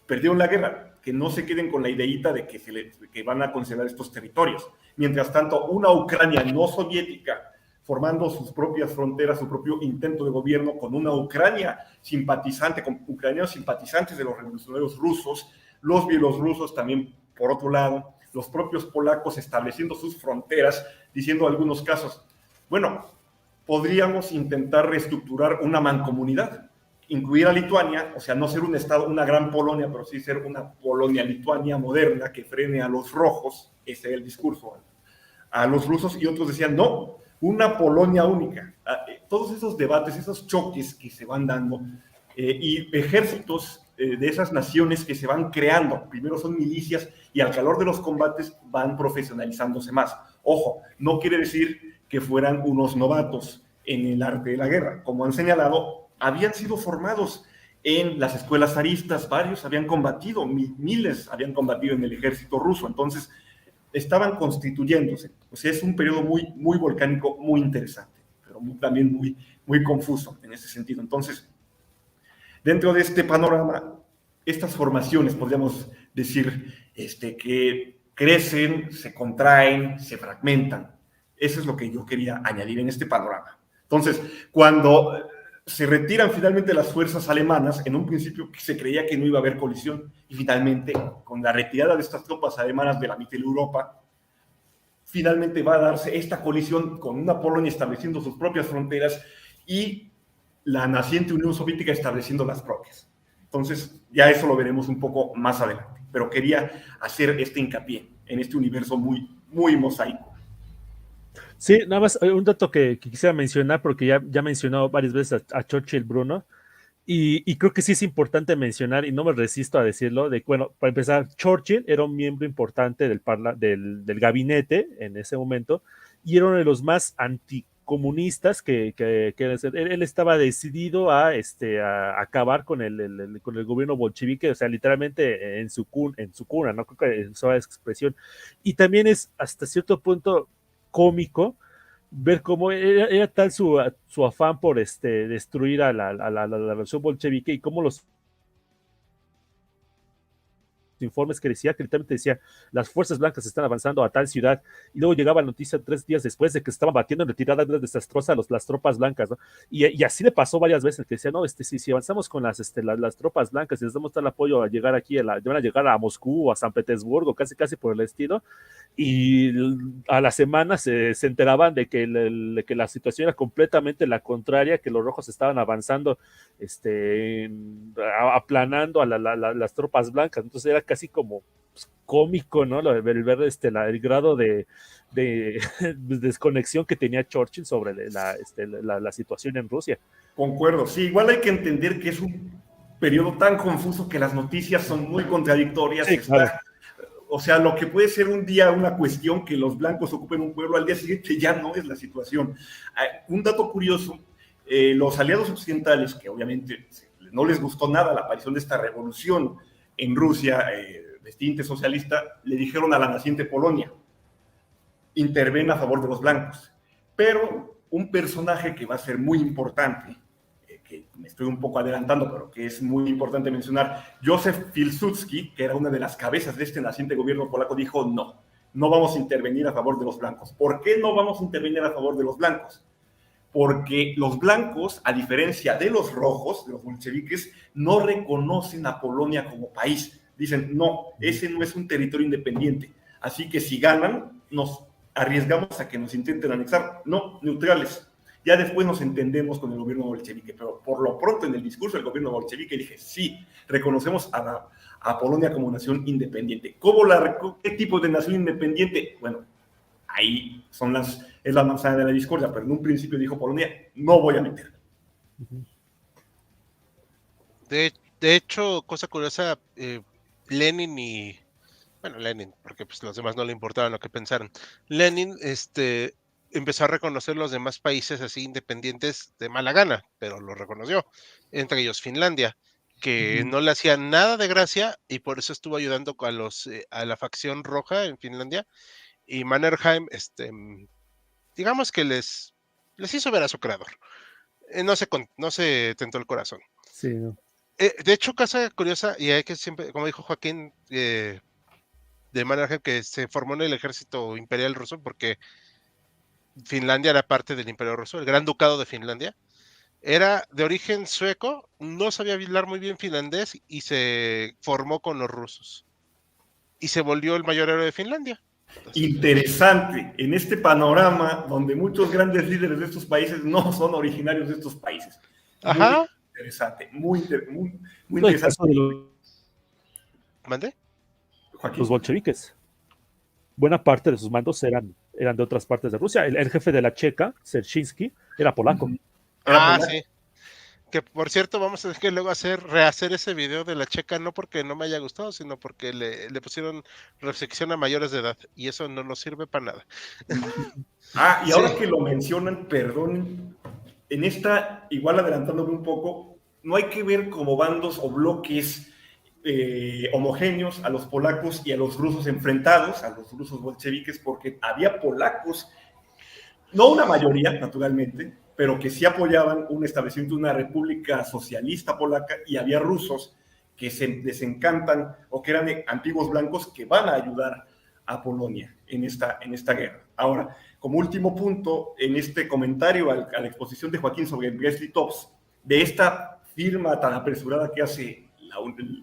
perdieron la guerra, que no se queden con la ideita de que van a conservar estos territorios. Mientras tanto, una Ucrania no soviética formando sus propias fronteras, su propio intento de gobierno con una Ucrania simpatizante, con ucranianos simpatizantes de los revolucionarios rusos, los bielorrusos también, por otro lado, los propios polacos estableciendo sus fronteras, diciendo en algunos casos, bueno, podríamos intentar reestructurar una mancomunidad, incluir a Lituania, o sea, no ser un estado, una gran Polonia, pero sí ser una Polonia-Lituania moderna que frene a los rojos, ese es el discurso, a los rusos, y otros decían, no, una Polonia única. Todos esos debates, esos choques que se van dando y ejércitos de esas naciones que se van creando, primero son milicias y al calor de los combates van profesionalizándose más. Ojo, no quiere decir que fueran unos novatos en el arte de la guerra. Como han señalado, habían sido formados en las escuelas zaristas, varios habían combatido, miles habían combatido en el ejército ruso, entonces estaban constituyéndose. O sea, es un periodo muy volcánico, muy interesante, pero también muy confuso en ese sentido. Entonces, dentro de este panorama, estas formaciones, podríamos decir, que crecen, se contraen, se fragmentan. Eso es lo que yo quería añadir en este panorama. Entonces, cuando se retiran finalmente las fuerzas alemanas, en un principio se creía que no iba a haber colisión, y finalmente, con la retirada de estas tropas alemanas de la Mitteleuropa, finalmente va a darse esta colisión con una Polonia estableciendo sus propias fronteras y la naciente Unión Soviética estableciendo las propias. Entonces, ya eso lo veremos un poco más adelante, pero quería hacer este hincapié en este universo muy mosaico. Sí, nada más un dato que quisiera mencionar, porque ya mencionó varias veces a Churchill, Bruno, y creo que sí es importante mencionar, y no me resisto a decirlo, de bueno, para empezar, Churchill era un miembro importante del gabinete en ese momento, y era uno de los más comunistas que él estaba decidido a acabar con con el gobierno bolchevique, o sea, literalmente en su cuna, no creo que esa expresión. Y también es hasta cierto punto cómico ver cómo era tal su afán por destruir a la revolución bolchevique y cómo los informes que decía, que literalmente decía, las fuerzas blancas están avanzando a tal ciudad, y luego llegaba la noticia 3 días después de que estaban batiendo en retirada desastrosa las tropas blancas, ¿no? Y así le pasó varias veces, que decía, no, si avanzamos con las tropas blancas y les damos tal apoyo a llegar aquí, van a llegar a Moscú o a San Petersburgo, casi por el estilo, y a la semana se enteraban de que la situación era completamente la contraria, que los rojos estaban avanzando, aplanando a las tropas blancas. Entonces era casi como pues, cómico, ¿no? El ver el grado de desconexión que tenía Churchill sobre la situación en Rusia. Concuerdo, sí, igual hay que entender que es un periodo tan confuso que las noticias son muy contradictorias. Sí, claro. O sea, lo que puede ser un día una cuestión que los blancos ocupen un pueblo, al día siguiente ya no es la situación. Un dato curioso, los aliados occidentales, que obviamente no les gustó nada la aparición de esta revolución en Rusia, de tinte socialista, le dijeron a la naciente Polonia, interven a favor de los blancos. Pero un personaje que va a ser muy importante, que me estoy un poco adelantando, pero que es muy importante mencionar, Józef Pilsudski, que era una de las cabezas de este naciente gobierno polaco, dijo no vamos a intervenir a favor de los blancos. ¿Por qué no vamos a intervenir a favor de los blancos? Porque los blancos, a diferencia de los rojos, de los bolcheviques, no reconocen a Polonia como país. Dicen, no, ese no es un territorio independiente. Así que si ganan, nos arriesgamos a que nos intenten anexar. No, neutrales. Ya después nos entendemos con el gobierno bolchevique, pero por lo pronto en el discurso del gobierno bolchevique dije, sí, reconocemos a Polonia como nación independiente. ¿Qué tipo de nación independiente? Bueno, ahí es la manzana de la discordia, pero en un principio dijo Polonia, no voy a meter. De hecho, cosa curiosa, Lenin porque pues los demás no le importaba lo que pensaran. Lenin, empezó a reconocer los demás países así independientes de mala gana, pero lo reconoció, entre ellos Finlandia, que no le hacía nada de gracia y por eso estuvo ayudando a la facción roja en Finlandia, y Mannerheim, digamos que les hizo ver a su creador. No se tentó el corazón. Sí, no. De hecho, cosa curiosa, y hay que siempre, como dijo Joaquín, de Mannerheim, que se formó en el ejército imperial ruso porque Finlandia era parte del Imperio Ruso, el Gran Ducado de Finlandia. Era de origen sueco, no sabía hablar muy bien finlandés y se formó con los rusos. Y se volvió el mayor héroe de Finlandia. Entonces, interesante, en este panorama donde muchos grandes líderes de estos países no son originarios de estos países. Ajá. Muy interesante, muy interesante. ¿Mande? Joaquín. Los bolcheviques. Buena parte de sus mandos eran de otras partes de Rusia. El jefe de la Checa, Serchinsky, era polaco. Sí. Que por cierto, vamos a tener que luego rehacer ese video de la Checa, no porque no me haya gustado, sino porque le pusieron restricción a mayores de edad, y eso no nos sirve para nada. Y ahora que lo mencionan, perdón, en esta, igual adelantándome un poco, no hay que ver como bandos o bloques homogéneos a los polacos y a los rusos enfrentados, a los rusos bolcheviques, porque había polacos, no una mayoría, naturalmente, pero que sí apoyaban un establecimiento de una república socialista polaca, y había rusos que se desencantan o que eran antiguos blancos que van a ayudar a Polonia en esta guerra. Ahora, como último punto, en este comentario a la exposición de Joaquín sobre Brest-Litovsk, de esta firma tan apresurada que hace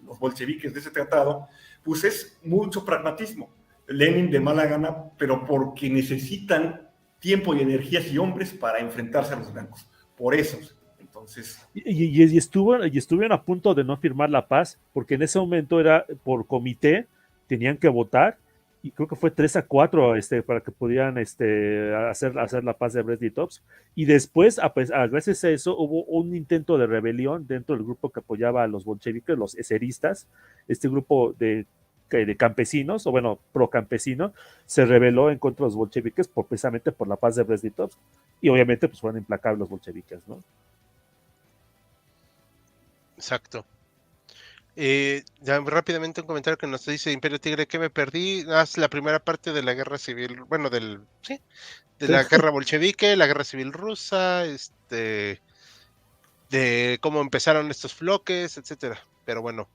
los bolcheviques de ese tratado, pues es mucho pragmatismo. Lenin de mala gana, pero porque necesitan tiempo y energías y hombres para enfrentarse a los blancos. Por eso, entonces... Y estuvieron a punto de no firmar la paz, porque en ese momento era por comité, tenían que votar, y creo que fue 3-4 para que pudieran hacer la paz de Brest-Litovsk. Y después, gracias a eso, hubo un intento de rebelión dentro del grupo que apoyaba a los bolcheviques, los eseristas, este grupo de de campesinos, o bueno, pro-campesino, se rebeló en contra de los bolcheviques precisamente por la paz de Brest-Litovsk, y obviamente pues fueron implacables los bolcheviques, ¿no? Exacto. Ya rápidamente un comentario que nos dice Imperio Tigre, que me perdí. Haz la primera parte de la guerra civil, bueno, sí, de la guerra bolchevique, la guerra civil rusa, de cómo empezaron estos bloques, etcétera. Pero bueno,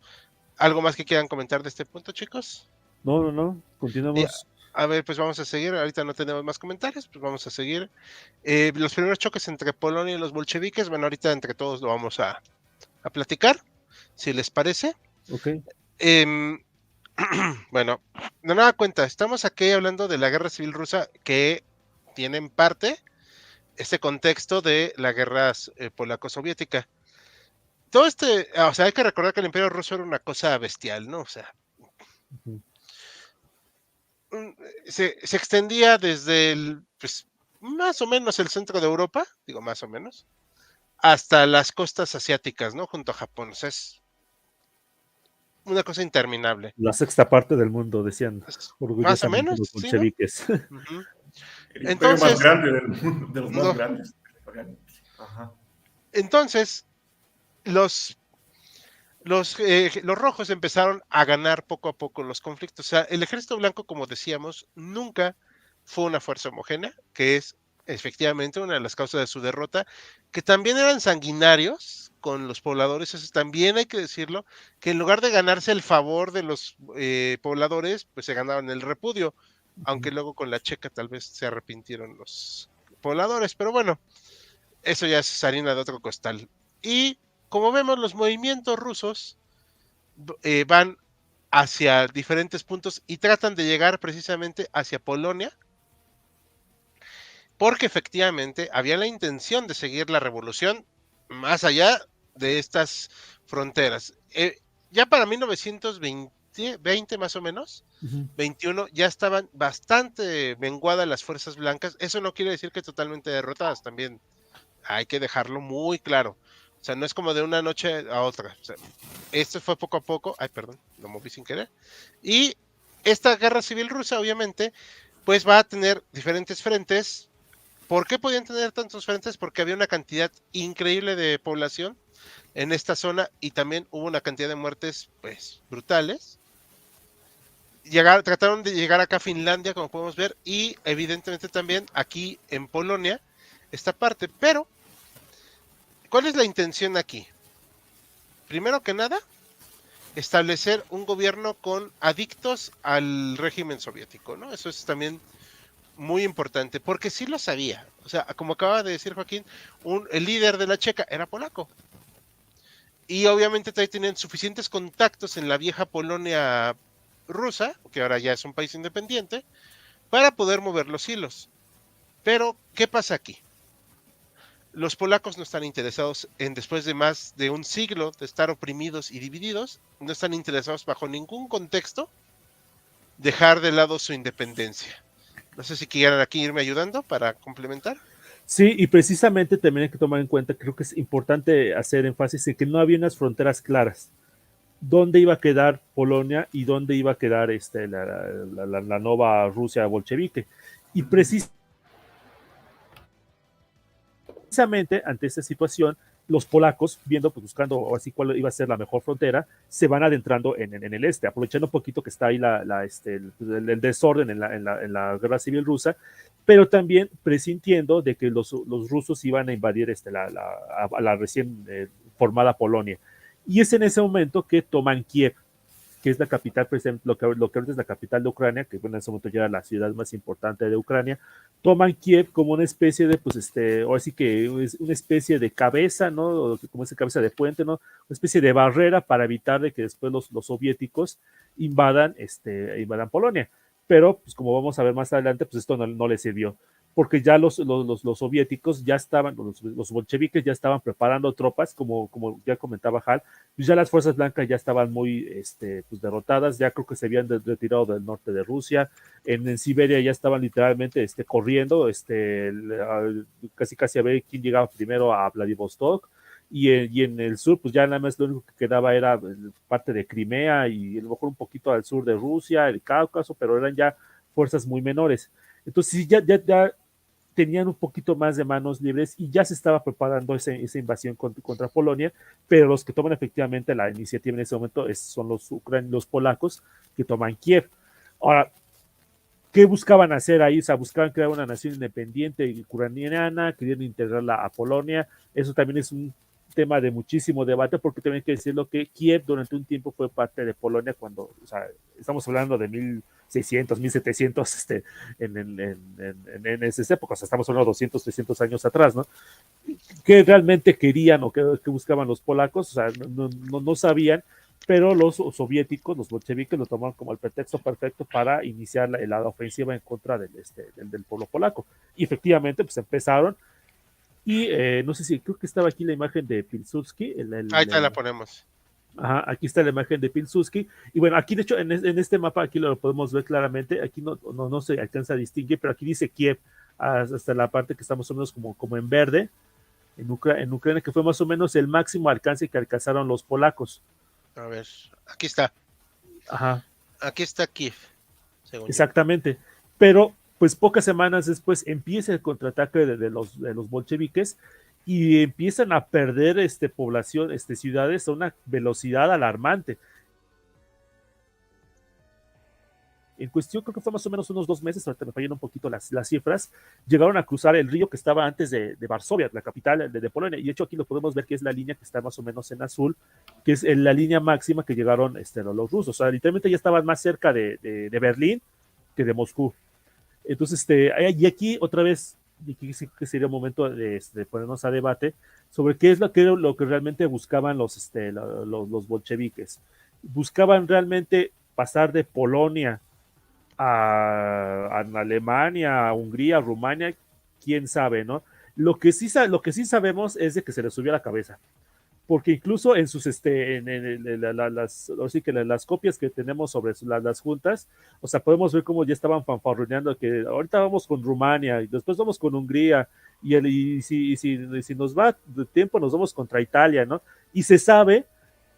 ¿algo más que quieran comentar de este punto, chicos? No, Y, continuamos. a ver, pues vamos a seguir. Ahorita no tenemos más comentarios, pues vamos a seguir. Los primeros choques entre Polonia y los bolcheviques, bueno, ahorita entre todos lo vamos a platicar, si les parece. Ok. Bueno, de nada cuenta, estamos aquí hablando de la guerra civil rusa que tiene en parte este contexto de la guerra polaco-soviética. Todo o sea, hay que recordar que el Imperio Ruso era una cosa bestial, ¿no? O sea, Uh-huh. se extendía desde pues, más o menos el centro de Europa, digo más o menos, hasta las costas asiáticas, ¿no? Junto a Japón. O sea, es una cosa interminable. La sexta parte del mundo, decían Más o orgullosamente menos, los sí, ¿no? bolcheviques. Uh-huh. El imperio más Entonces, grande del mundo, de los más no, grandes. Ajá. entonces los rojos empezaron a ganar poco a poco los conflictos. O sea, el ejército blanco, como decíamos, nunca fue una fuerza homogénea, que es efectivamente una de las causas de su derrota, que también eran sanguinarios con los pobladores, eso también hay que decirlo, que en lugar de ganarse el favor de los pobladores, pues se ganaban el repudio, aunque luego con la checa tal vez se arrepintieron los pobladores, pero bueno, eso ya es harina de otro costal. Y como vemos, los movimientos rusos van hacia diferentes puntos y tratan de llegar precisamente hacia Polonia, porque efectivamente había la intención de seguir la revolución más allá de estas fronteras. Ya para 1920 más o menos, Uh-huh. 21, ya estaban bastante menguadas las fuerzas blancas. Eso no quiere decir que totalmente derrotadas, también hay que dejarlo muy claro. O sea, no es como de una noche a otra. O sea, esto fue poco a poco. Ay, perdón, lo moví sin querer. Y esta guerra civil rusa, obviamente, pues va a tener diferentes frentes. ¿Por qué podían tener tantos frentes? Porque había una cantidad increíble de población en esta zona y también hubo una cantidad de muertes, pues, brutales. Trataron de llegar acá a Finlandia, como podemos ver, y evidentemente también aquí en Polonia, esta parte. Pero, ¿cuál es la intención aquí? Primero que nada, establecer un gobierno con adictos al régimen soviético, ¿no? Eso es también muy importante, porque sí lo sabía. O sea, como acaba de decir Joaquín, el líder de la Checa era polaco. Y obviamente también tienen suficientes contactos en la vieja Polonia rusa, que ahora ya es un país independiente, para poder mover los hilos. Pero, ¿qué pasa aquí? Los polacos no están interesados en, después de más de un siglo de estar oprimidos y divididos, no están interesados bajo ningún contexto dejar de lado su independencia. No sé si quieran aquí irme ayudando para complementar. Sí, y precisamente también hay que tomar en cuenta, creo que es importante hacer énfasis en que no había unas fronteras claras. ¿Dónde iba a quedar Polonia y dónde iba a quedar la nueva Rusia bolchevique? Y precisamente ante esta situación, los polacos, viendo, pues buscando así cuál iba a ser la mejor frontera, se van adentrando en el este, aprovechando un poquito que está ahí el desorden en la guerra civil rusa, pero también presintiendo de que los rusos iban a invadir a la recién formada Polonia. Y es en ese momento que toman Kiev, que es la capital, lo que ahorita es la capital de Ucrania, que bueno, en ese momento ya era la ciudad más importante de Ucrania, toman Kiev como una especie de, pues o así que es una especie de cabeza, ¿no? Como esa cabeza de puente, ¿no? Una especie de barrera para evitar de que después los soviéticos invadan Polonia. Pero, pues como vamos a ver más adelante, pues esto no les sirvió, porque ya los soviéticos ya estaban, los bolcheviques ya estaban preparando tropas, como ya comentaba Hal, pues ya las fuerzas blancas ya estaban muy pues derrotadas, ya creo que se habían retirado del norte de Rusia, en Siberia ya estaban literalmente corriendo, casi a ver quién llegaba primero a Vladivostok, y en el sur, pues ya nada más lo único que quedaba era parte de Crimea y a lo mejor un poquito al sur de Rusia, el Cáucaso, pero eran ya fuerzas muy menores. Entonces sí, ya tenían un poquito más de manos libres y ya se estaba preparando esa invasión contra Polonia, pero los que toman efectivamente la iniciativa en ese momento son los polacos que toman Kiev. Ahora, ¿qué buscaban hacer ahí? O sea, buscaban crear una nación independiente ucraniana, querían integrarla a Polonia. Eso también es un tema de muchísimo debate, porque también hay que decirlo que Kiev durante un tiempo fue parte de Polonia cuando, o sea, estamos hablando de 1600, 1700 en esas épocas, o sea, estamos hablando de 200, 300 años atrás, ¿no? ¿Qué realmente querían o qué buscaban los polacos? O sea, no sabían, pero los soviéticos, los bolcheviques, lo tomaron como el pretexto perfecto para iniciar la ofensiva en contra del pueblo polaco. Y efectivamente, pues empezaron. Y no sé si, creo que estaba aquí la imagen de Pilsudski. Ahí te la ponemos. Ajá, aquí está la imagen de Pilsudski. Y bueno, aquí de hecho, en este mapa, aquí lo podemos ver claramente. Aquí no se alcanza a distinguir, pero aquí dice Kiev, hasta la parte que está más o menos como en verde, en Ucrania, que fue más o menos el máximo alcance que alcanzaron los polacos. A ver, aquí está. Ajá. Aquí está Kiev. Exactamente. Pero, pues pocas semanas después empieza el contraataque de los bolcheviques y empiezan a perder población, ciudades a una velocidad alarmante. En cuestión, creo que fue más o menos unos 2 meses, ahorita me fallan un poquito las cifras, llegaron a cruzar el río que estaba antes de Varsovia, la capital de Polonia, y de hecho aquí lo podemos ver que es la línea que está más o menos en azul, que es la línea máxima que llegaron los rusos, o sea, literalmente ya estaban más cerca de Berlín que de Moscú. Entonces, y aquí otra vez, y aquí sí que sería un momento de ponernos a debate sobre qué es lo que realmente buscaban los bolcheviques. Buscaban realmente pasar de Polonia a Alemania, a Hungría, a Rumania, quién sabe, ¿no? Lo que sí sabemos es de que se les subió a la cabeza, porque incluso en sus las copias que tenemos sobre las juntas, o sea, podemos ver cómo ya estaban fanfarroneando que ahorita vamos con Rumania y después vamos con Hungría y si nos va de tiempo nos vamos contra Italia, ¿no? Y se sabe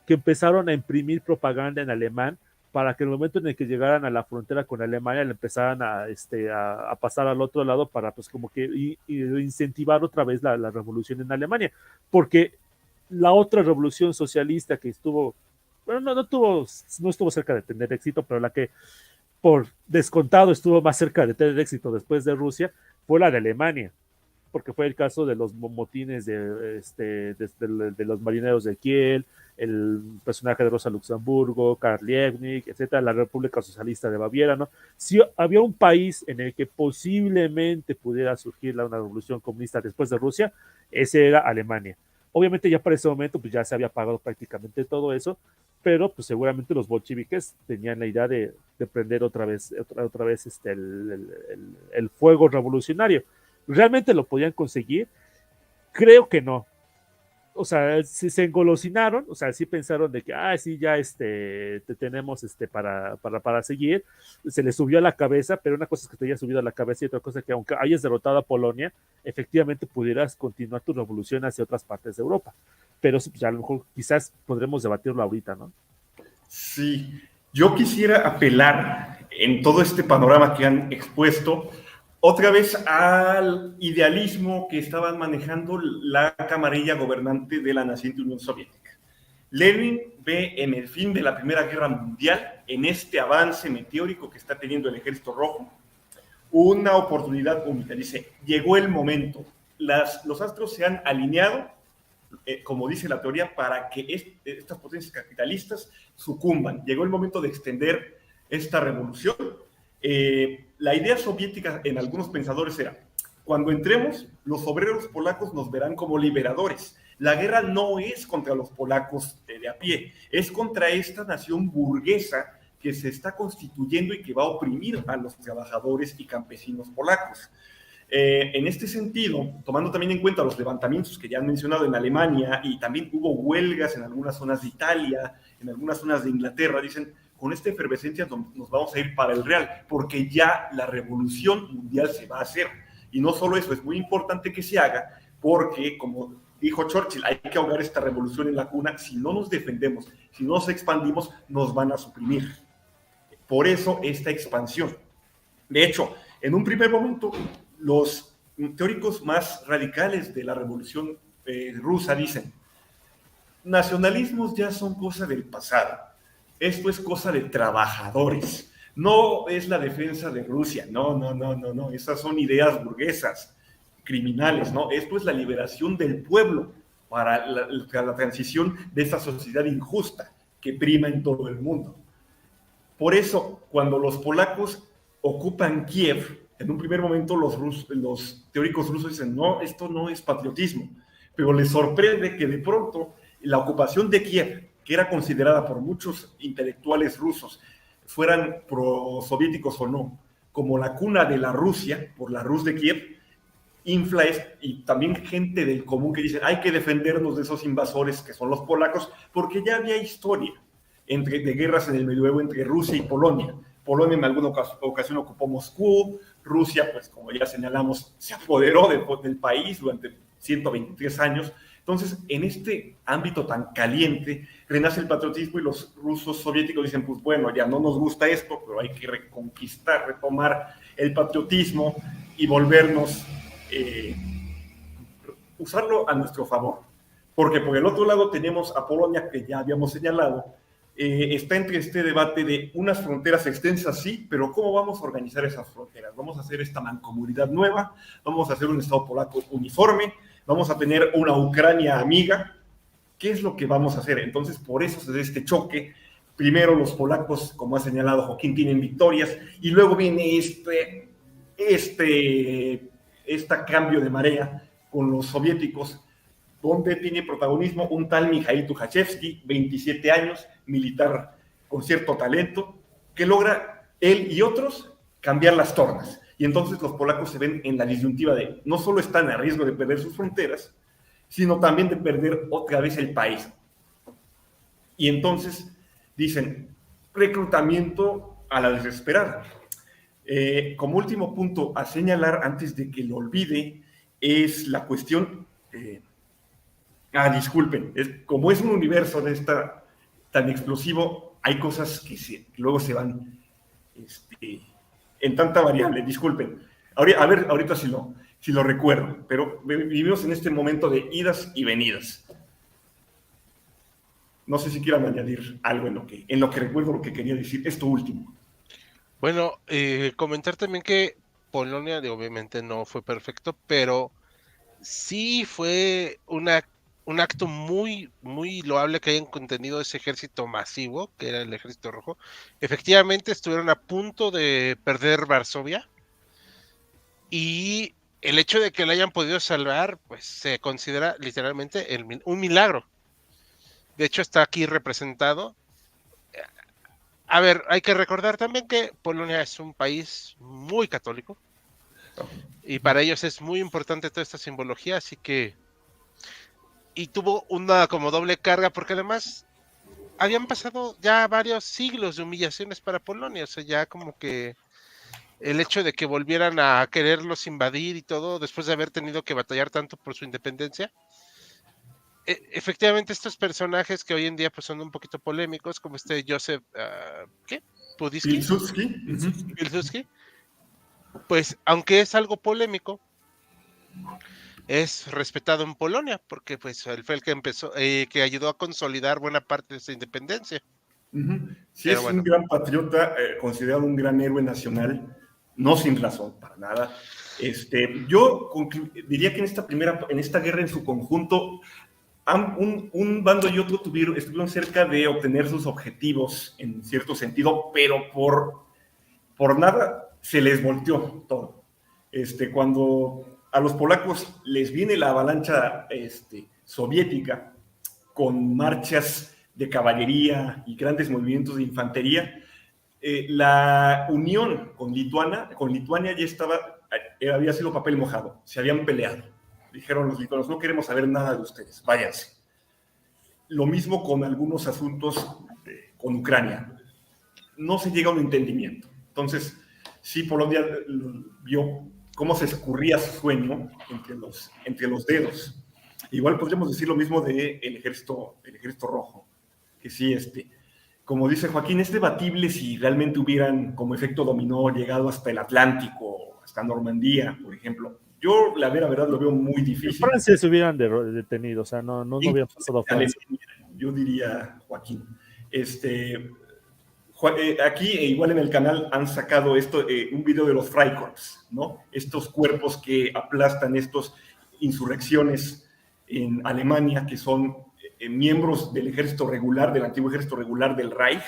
que empezaron a imprimir propaganda en alemán para que en el momento en el que llegaran a la frontera con Alemania le empezaran a pasar al otro lado para pues como que incentivar otra vez la revolución en Alemania, porque la otra revolución socialista que estuvo, bueno, no estuvo cerca de tener éxito, pero la que por descontado estuvo más cerca de tener éxito después de Rusia fue la de Alemania, porque fue el caso de los motines de los marineros de Kiel, el personaje de Rosa Luxemburgo, Karl Liebknecht, etcétera, la República Socialista de Baviera, ¿no? Si había un país en el que posiblemente pudiera surgir una revolución comunista después de Rusia, ese era Alemania. Obviamente ya para ese momento pues ya se había pagado prácticamente todo eso, pero pues seguramente los bolcheviques tenían la idea de prender otra vez el fuego revolucionario. ¿Realmente lo podían conseguir? Creo que no. O sea, si se engolosinaron, o sea, sí pensaron de que, sí, ya te tenemos para seguir, se les subió a la cabeza, pero una cosa es que te haya subido a la cabeza y otra cosa es que aunque hayas derrotado a Polonia, efectivamente pudieras continuar tu revolución hacia otras partes de Europa. Pero ya a lo mejor quizás podremos debatirlo ahorita, ¿no? Sí, yo quisiera apelar en todo este panorama que han expuesto otra vez al idealismo que estaban manejando la camarilla gobernante de la naciente Unión Soviética. Lenin ve en el fin de la Primera Guerra Mundial, en este avance meteórico que está teniendo el Ejército Rojo, una oportunidad única. Dice, llegó el momento, los astros se han alineado, como dice la teoría, para que estas potencias capitalistas sucumban. Llegó el momento de extender esta revolución. La idea soviética en algunos pensadores era, cuando entremos, los obreros polacos nos verán como liberadores. La guerra no es contra los polacos de a pie, es contra esta nación burguesa que se está constituyendo y que va a oprimir a los trabajadores y campesinos polacos. En este sentido, tomando también en cuenta los levantamientos que ya han mencionado en Alemania, y también hubo huelgas en algunas zonas de Italia, en algunas zonas de Inglaterra, dicen, con esta efervescencia nos vamos a ir para el real, porque ya la revolución mundial se va a hacer. Y no solo eso, es muy importante que se haga, porque como dijo Churchill, hay que ahogar esta revolución en la cuna, si no nos defendemos, si no nos expandimos, nos van a suprimir. Por eso esta expansión. De hecho, en un primer momento, los teóricos más radicales de la revolución rusa dicen, nacionalismos ya son cosa del pasado, esto es cosa de trabajadores, no es la defensa de Rusia, no, esas son ideas burguesas, criminales, ¿no? Esto es la liberación del pueblo para la transición de esta sociedad injusta que prima en todo el mundo. Por eso, cuando los polacos ocupan Kiev, en un primer momento los teóricos rusos dicen, no, esto no es patriotismo, pero les sorprende que de pronto la ocupación de Kiev, que era considerada por muchos intelectuales rusos, fueran prosoviéticos o no, como la cuna de la Rusia, por la Rus de Kiev, infla y también gente del común que dicen hay que defendernos de esos invasores que son los polacos, porque ya había historia de guerras en el medioevo entre Rusia y Polonia. Polonia en alguna ocasión ocupó Moscú, Rusia, pues como ya señalamos, se apoderó del país durante 123 años. Entonces, en este ámbito tan caliente, renace el patriotismo y los rusos soviéticos dicen, pues bueno, ya no nos gusta esto, pero hay que reconquistar, retomar el patriotismo y volvernos, usarlo a nuestro favor. Porque por el otro lado tenemos a Polonia, que ya habíamos señalado, está entre este debate de unas fronteras extensas, sí, pero ¿cómo vamos a organizar esas fronteras? ¿Vamos a hacer esta mancomunidad nueva? ¿Vamos a hacer un Estado polaco uniforme? ¿Vamos a tener una Ucrania amiga? ¿Qué es lo que vamos a hacer? Entonces, por eso se da este choque. Primero los polacos, como ha señalado Joaquín, tienen victorias, y luego viene este cambio de marea con los soviéticos, donde tiene protagonismo un tal Mikhail Tukhachevsky, 27 años, militar con cierto talento, que logra él y otros cambiar las tornas. Y entonces los polacos se ven en la disyuntiva de no solo están a riesgo de perder sus fronteras, sino también de perder otra vez el país. Y entonces dicen, reclutamiento a la desesperada. Como último punto a señalar, antes de que lo olvide, es la cuestión... disculpen, como es un universo de tan explosivo, hay cosas que luego se van en tanta variable, disculpen. Ahorita sí lo recuerdo, pero vivimos en este momento de idas y venidas. No sé si quieran añadir algo en lo que recuerdo lo que quería decir, esto último. Bueno, comentar también que Polonia, obviamente no fue perfecto, pero sí fue un acto muy, muy loable que hayan contenido ese ejército masivo, que era el Ejército Rojo. Efectivamente, estuvieron a punto de perder Varsovia, y el hecho de que lo hayan podido salvar, pues se considera literalmente un milagro. De hecho, está aquí representado. A ver, hay que recordar también que Polonia es un país muy católico, y para ellos es muy importante toda esta simbología, así que... Y tuvo una como doble carga, porque además habían pasado ya varios siglos de humillaciones para Polonia, o sea, ya como que el hecho de que volvieran a quererlos invadir y todo, después de haber tenido que batallar tanto por su independencia. Efectivamente, estos personajes que hoy en día pues son un poquito polémicos, como Joseph, ¿qué? Pilsudski, pues aunque es algo polémico, es respetado en Polonia, porque pues él fue el que empezó, que ayudó a consolidar buena parte de esa independencia. Sí, pero es bueno, un gran patriota, considerado un gran héroe nacional, no sin razón, para nada. Yo diría que en esta guerra en su conjunto, un bando y otro estuvieron cerca de obtener sus objetivos en cierto sentido, pero por nada se les volteó todo. Cuando a los polacos les viene la avalancha soviética con marchas de caballería y grandes movimientos de infantería, la unión con Lituania ya había sido papel mojado, se habían peleado. Dijeron los lituanos, no queremos saber nada de ustedes, váyanse. Lo mismo con algunos asuntos con Ucrania. No se llega a un entendimiento. Entonces, sí, Polonia vio cómo se escurría su sueño entre los dedos. Igual podríamos decir lo mismo del ejército rojo, que sí, como dice Joaquín, es debatible si realmente hubieran, como efecto dominó, llegado hasta el Atlántico, hasta Normandía, por ejemplo. Yo, la verdad, lo veo muy En difícil. Francia se hubieran detenido, o sea, no hubieran pasado a Francia. Yo diría, Joaquín. Aquí, igual en el canal, han sacado un video de los Freikorps, ¿no? Estos cuerpos que aplastan estas insurrecciones en Alemania, que son miembros del ejército regular, del antiguo ejército regular del Reich,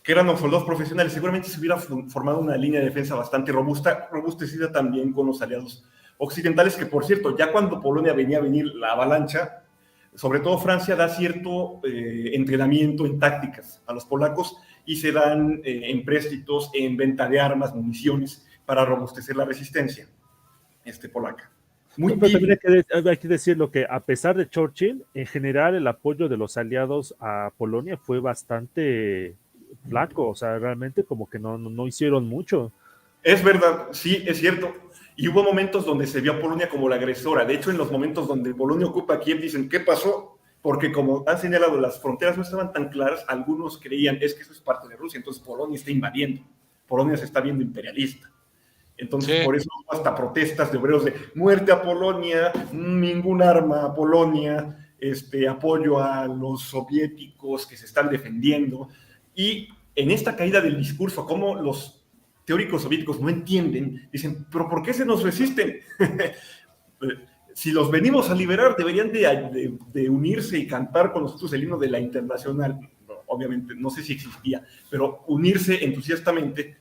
que eran los soldados profesionales. Seguramente se hubiera formado una línea de defensa bastante robusta, robustecida también con los aliados occidentales, que por cierto, ya cuando Polonia venía a venir la avalancha, sobre todo Francia da cierto entrenamiento en tácticas a los polacos y se dan empréstitos en venta de armas, municiones, para robustecer la resistencia polaca. Muy pero también hay que decirlo que a pesar de Churchill, en general el apoyo de los aliados a Polonia fue bastante flaco, o sea, realmente como que no hicieron mucho. Es verdad, sí, es cierto. Y hubo momentos donde se vio a Polonia como la agresora. De hecho, en los momentos donde Polonia ocupa Kiev, dicen, ¿qué pasó? Porque como han señalado, las fronteras no estaban tan claras, algunos creían, es que eso es parte de Rusia, entonces Polonia está invadiendo. Polonia se está viendo imperialista. Entonces, sí, por eso hasta protestas de obreros de muerte a Polonia, ningún arma a Polonia, apoyo a los soviéticos que se están defendiendo. Y en esta caída del discurso, como los teóricos soviéticos no entienden, dicen, pero ¿por qué se nos resisten? Si los venimos a liberar, deberían de unirse y cantar con nosotros el himno de la Internacional. Obviamente, no sé si existía, pero unirse entusiastamente,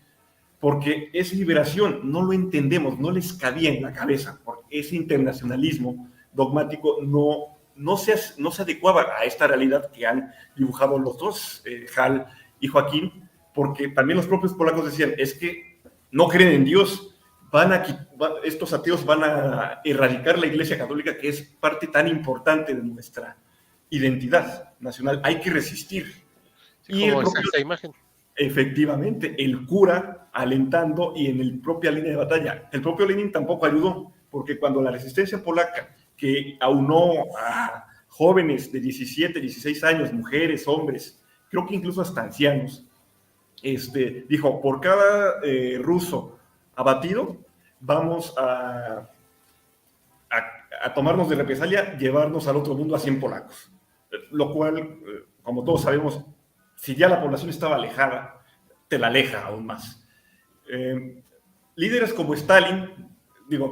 porque esa liberación no lo entendemos, no les cabía en la cabeza, porque ese internacionalismo dogmático no se adecuaba a esta realidad que han dibujado los dos, Hal y Joaquín, porque también los propios polacos decían, es que no creen en Dios, estos ateos van a erradicar la Iglesia Católica, que es parte tan importante de nuestra identidad nacional, hay que resistir. Sí, y como esta imagen. Efectivamente, el cura alentando y en la propia línea de batalla. El propio Lenin tampoco ayudó, porque cuando la resistencia polaca, que aunó a jóvenes de 17, 16 años, mujeres, hombres, creo que incluso hasta ancianos, dijo, por cada ruso abatido, vamos a tomarnos de represalia, llevarnos al otro mundo a 100 polacos. Lo cual, como todos sabemos, si ya la población estaba alejada, te la aleja aún más. Líderes como Stalin,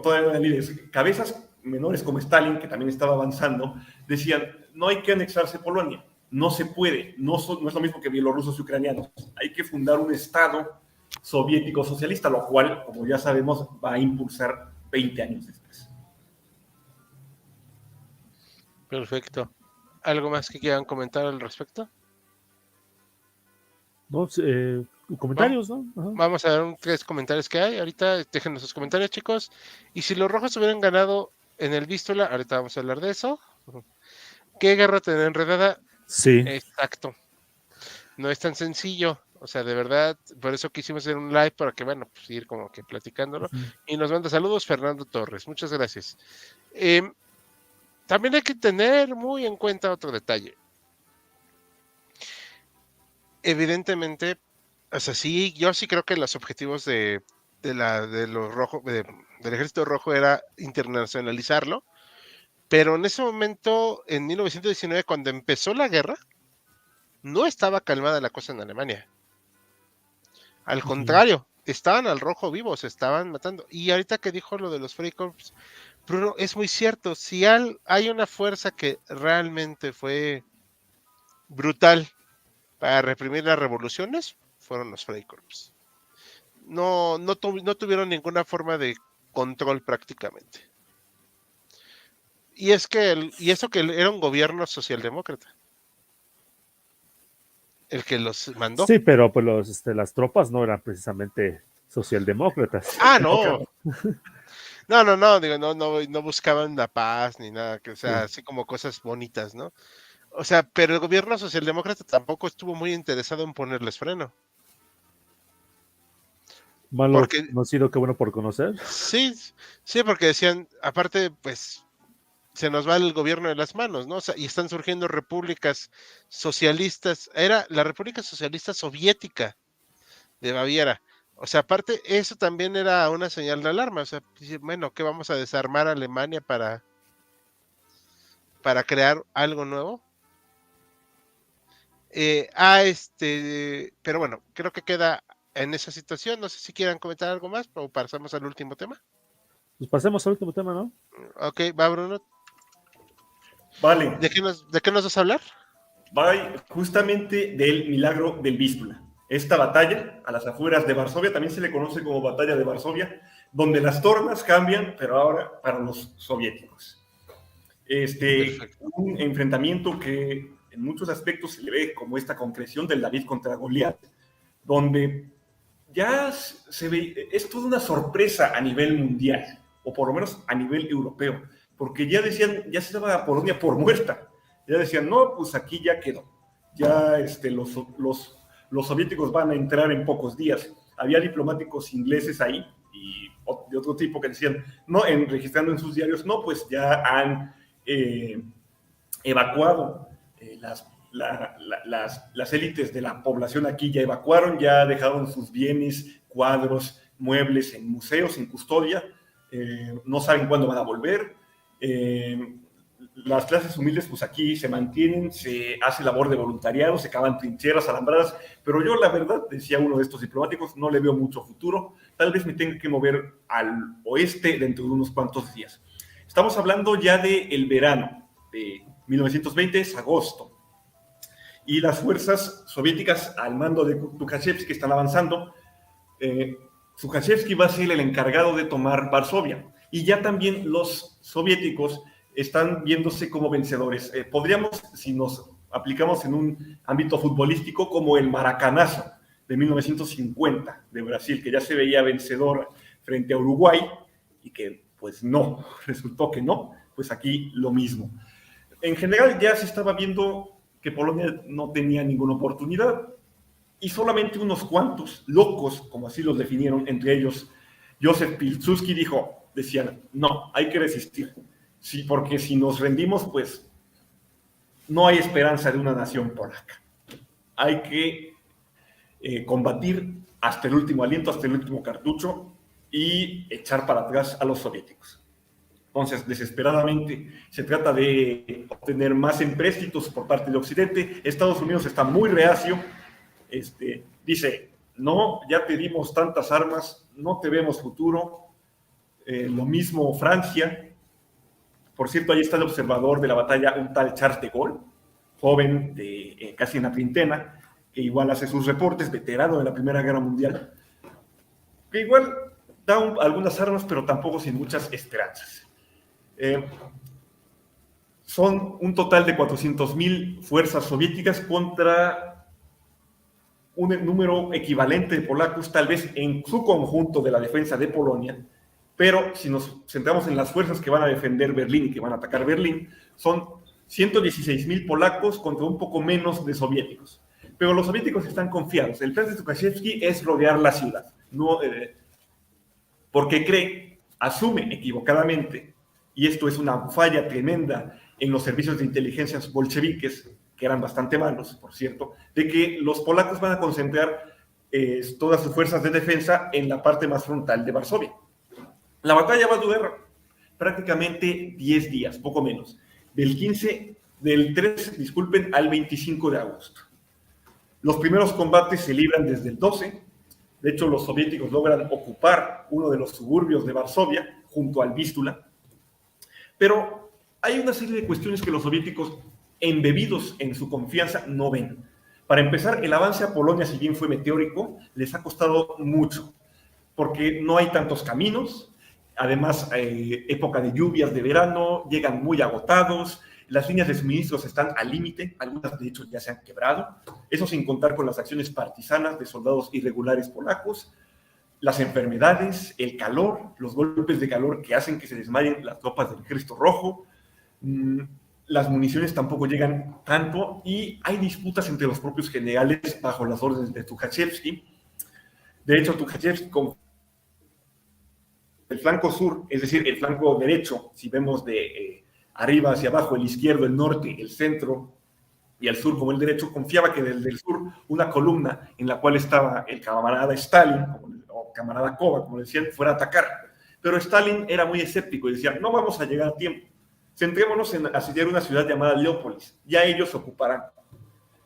todavía eran líderes, cabezas menores como Stalin, que también estaba avanzando, decían, no hay que anexarse Polonia, no se puede, no es lo mismo que bielorrusos y ucranianos, hay que fundar un Estado soviético socialista, lo cual, como ya sabemos, va a impulsar 20 años después. Perfecto. ¿Algo más que quieran comentar al respecto? No, comentarios, ¿no? Ajá. Vamos a ver 3 comentarios que hay. Ahorita déjenos sus comentarios, chicos. Y si los rojos hubieran ganado en el Vístula, ahorita vamos a hablar de eso. ¿Qué guerra tan enredada? Sí. Exacto. No es tan sencillo. O sea, de verdad, por eso quisimos hacer un live para que, bueno, pues ir como que platicándolo. Y nos manda saludos Fernando Torres. Muchas gracias. También hay que tener muy en cuenta otro detalle. Evidentemente, o sea, sí, yo sí creo que los objetivos de los rojos, del Ejército Rojo era internacionalizarlo, pero en ese momento, en 1919, cuando empezó la guerra, no estaba calmada la cosa en Alemania. Al contrario, estaban al rojo vivos, se estaban matando. Y ahorita que dijo lo de los Freikorps, Bruno, es muy cierto, si hay una fuerza que realmente fue brutal para reprimir las revoluciones, fueron los Freikorps. No tuvieron ninguna forma de control prácticamente. Y eso que era un gobierno socialdemócrata. El que los mandó. Sí, pero pues las tropas no eran precisamente socialdemócratas. Ah, no. No, digo, no buscaban la paz ni nada, que, o sea, así como cosas bonitas, ¿no? O sea, pero el gobierno socialdemócrata tampoco estuvo muy interesado en ponerles freno. Malo conocido, qué bueno por conocer. Sí, porque decían, aparte, pues, se nos va el gobierno de las manos, ¿no? O sea, y están surgiendo repúblicas socialistas. Era la República Socialista Soviética de Baviera. O sea, aparte, eso también era una señal de alarma. O sea, bueno, ¿qué vamos a desarmar a Alemania para crear algo nuevo? Pero bueno, creo que queda en esa situación. No sé si quieran comentar algo más o pasamos al último tema. Pues pasemos al último tema, ¿no? Ok, va Bruno. Vale. ¿De qué nos vas a hablar? Va justamente del milagro del Vístula. Esta batalla a las afueras de Varsovia también se le conoce como batalla de Varsovia, donde las tornas cambian, pero ahora para los soviéticos. Un enfrentamiento que en muchos aspectos se le ve como esta concreción del David contra Goliat, donde ya se ve, es toda una sorpresa a nivel mundial, o por lo menos a nivel europeo, porque ya decían, ya se daba a Polonia por muerta, ya decían, no, pues aquí ya quedó, ya los soviéticos van a entrar en pocos días. Había diplomáticos ingleses ahí y de otro tipo que decían, no, registrando en sus diarios, no, pues ya han evacuado las élites de la población aquí, ya evacuaron, ya dejaron sus bienes, cuadros, muebles en museos, en custodia, no saben cuándo van a volver. Las clases humildes pues aquí se mantienen, se hace labor de voluntariado, se cavan trincheras, alambradas, pero yo la verdad, decía uno de estos diplomáticos, no le veo mucho futuro, tal vez me tenga que mover al oeste dentro de unos cuantos días. Estamos hablando ya del verano de 1920, es agosto, y las fuerzas soviéticas al mando de Tukhachevsky están avanzando. Tukhachevsky va a ser el encargado de tomar Varsovia, y ya también los soviéticos están viéndose como vencedores. Podríamos, si nos aplicamos en un ámbito futbolístico, como el maracanazo de 1950 de Brasil, que ya se veía vencedor frente a Uruguay y que pues no, resultó que no, pues aquí lo mismo. En general ya se estaba viendo que Polonia no tenía ninguna oportunidad y solamente unos cuantos locos, como así los definieron, entre ellos Józef Pilsudski, decían, no, hay que resistir. Sí, porque si nos rendimos, pues no hay esperanza de una nación polaca. Hay que combatir hasta el último aliento, hasta el último cartucho y echar para atrás a los soviéticos. Entonces, desesperadamente, se trata de obtener más empréstitos por parte de Occidente. Estados Unidos está muy reacio. Dice, no, ya te dimos tantas armas, no te vemos futuro. Lo mismo Francia. Por cierto, ahí está el observador de la batalla, un tal Charles de Gaulle, joven de casi en la treintena, que igual hace sus reportes, veterano de la Primera Guerra Mundial, que igual da algunas armas, pero tampoco sin muchas esperanzas. Son un total de 400,000 fuerzas soviéticas contra un número equivalente de polacos, tal vez en su conjunto de la defensa de Polonia. Pero si nos centramos en las fuerzas que van a defender Berlín y que van a atacar Berlín, son 116,000 polacos contra un poco menos de soviéticos. Pero los soviéticos están confiados. El plan de Tukhachevsky es rodear la ciudad, no, porque asume equivocadamente, y esto es una falla tremenda en los servicios de inteligencia bolcheviques, que eran bastante malos, por cierto, de que los polacos van a concentrar todas sus fuerzas de defensa en la parte más frontal de Varsovia. La batalla va a durar prácticamente 10 días, poco menos, del 3 al 25 de agosto. Los primeros combates se libran desde el 12, de hecho los soviéticos logran ocupar uno de los suburbios de Varsovia, junto al Vístula, pero hay una serie de cuestiones que los soviéticos, embebidos en su confianza, no ven. Para empezar, el avance a Polonia, si bien fue meteórico, les ha costado mucho, porque no hay tantos caminos. Además, época de lluvias de verano, llegan muy agotados, las líneas de suministros están al límite, algunas de hecho ya se han quebrado, eso sin contar con las acciones partisanas de soldados irregulares polacos, las enfermedades, el calor, los golpes de calor que hacen que se desmayen las tropas del Ejército Rojo, las municiones tampoco llegan tanto y hay disputas entre los propios generales bajo las órdenes de Tukhachevsky. De hecho, Tukhachevsky con el flanco sur, es decir, el flanco derecho, si vemos de arriba hacia abajo, el izquierdo, el norte, el centro y el sur como el derecho, confiaba que desde el sur una columna en la cual estaba el camarada Stalin, o camarada Kova, como decían, fuera a atacar. Pero Stalin era muy escéptico y decía, no vamos a llegar a tiempo, centrémonos en asediar una ciudad llamada Leópolis, ya ellos ocuparán.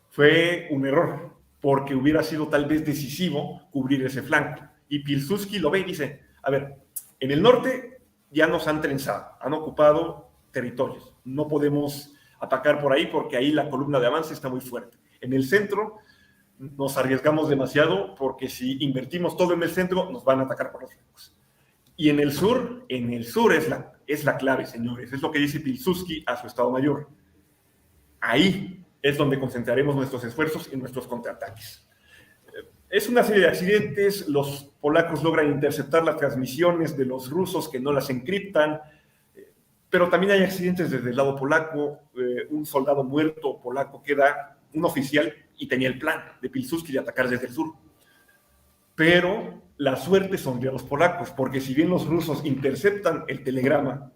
Fue un error, porque hubiera sido tal vez decisivo cubrir ese flanco. Y Pilsudski lo ve y dice, a ver, en el norte ya nos han trenzado, han ocupado territorios, no podemos atacar por ahí porque ahí la columna de avance está muy fuerte. En el centro nos arriesgamos demasiado porque si invertimos todo en el centro nos van a atacar por los flancos. Y en el sur es la clave, señores, es lo que dice Pilsudski a su Estado Mayor. Ahí es donde concentraremos nuestros esfuerzos y nuestros contraataques. Es una serie de accidentes, los polacos logran interceptar las transmisiones de los rusos que no las encriptan, pero también hay accidentes desde el lado polaco, un soldado muerto polaco queda, un oficial, y tenía el plan de Pilsudski de atacar desde el sur. Pero la suerte sonrió a los polacos, porque si bien los rusos interceptan el telegrama,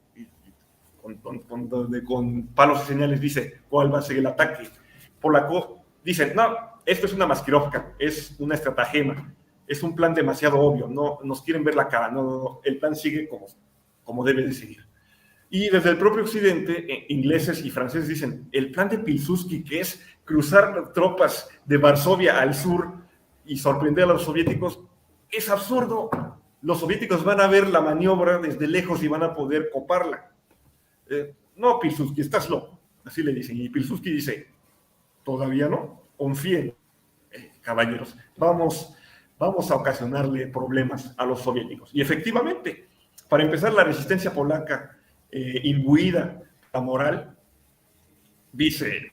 con palos y señales dice cuál va a ser el ataque polaco, dicen, no, esto es una maskirovka, es una estratagema, es un plan demasiado obvio, no nos quieren ver la cara, no, el plan sigue como debe de seguir. Y desde el propio occidente, ingleses y franceses dicen, el plan de Pilsudski, que es cruzar tropas de Varsovia al sur y sorprender a los soviéticos, es absurdo. Los soviéticos van a ver la maniobra desde lejos y van a poder coparla. No, Pilsudski, estás loco. Así le dicen. Y Pilsudski dice, todavía no, confíen, caballeros, vamos a ocasionarle problemas a los soviéticos. Y efectivamente, para empezar, la resistencia polaca, imbuida la moral, dice,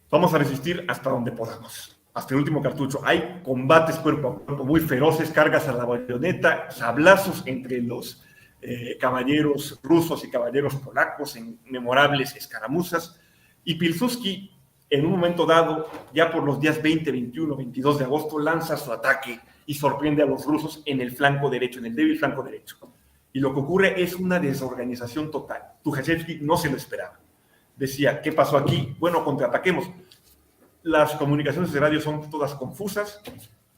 vamos a resistir hasta donde podamos, hasta el último cartucho. Hay combates cuerpo a cuerpo muy feroces, cargas a la bayoneta, sablazos entre los caballeros rusos y caballeros polacos en memorables escaramuzas, y Pilsudski, en un momento dado, ya por los días 20, 21, 22 de agosto, lanza su ataque y sorprende a los rusos en el flanco derecho, en el débil flanco derecho. Y lo que ocurre es una desorganización total. Tukhachevsky no se lo esperaba. Decía, ¿qué pasó aquí? Bueno, contraataquemos. Las comunicaciones de radio son todas confusas,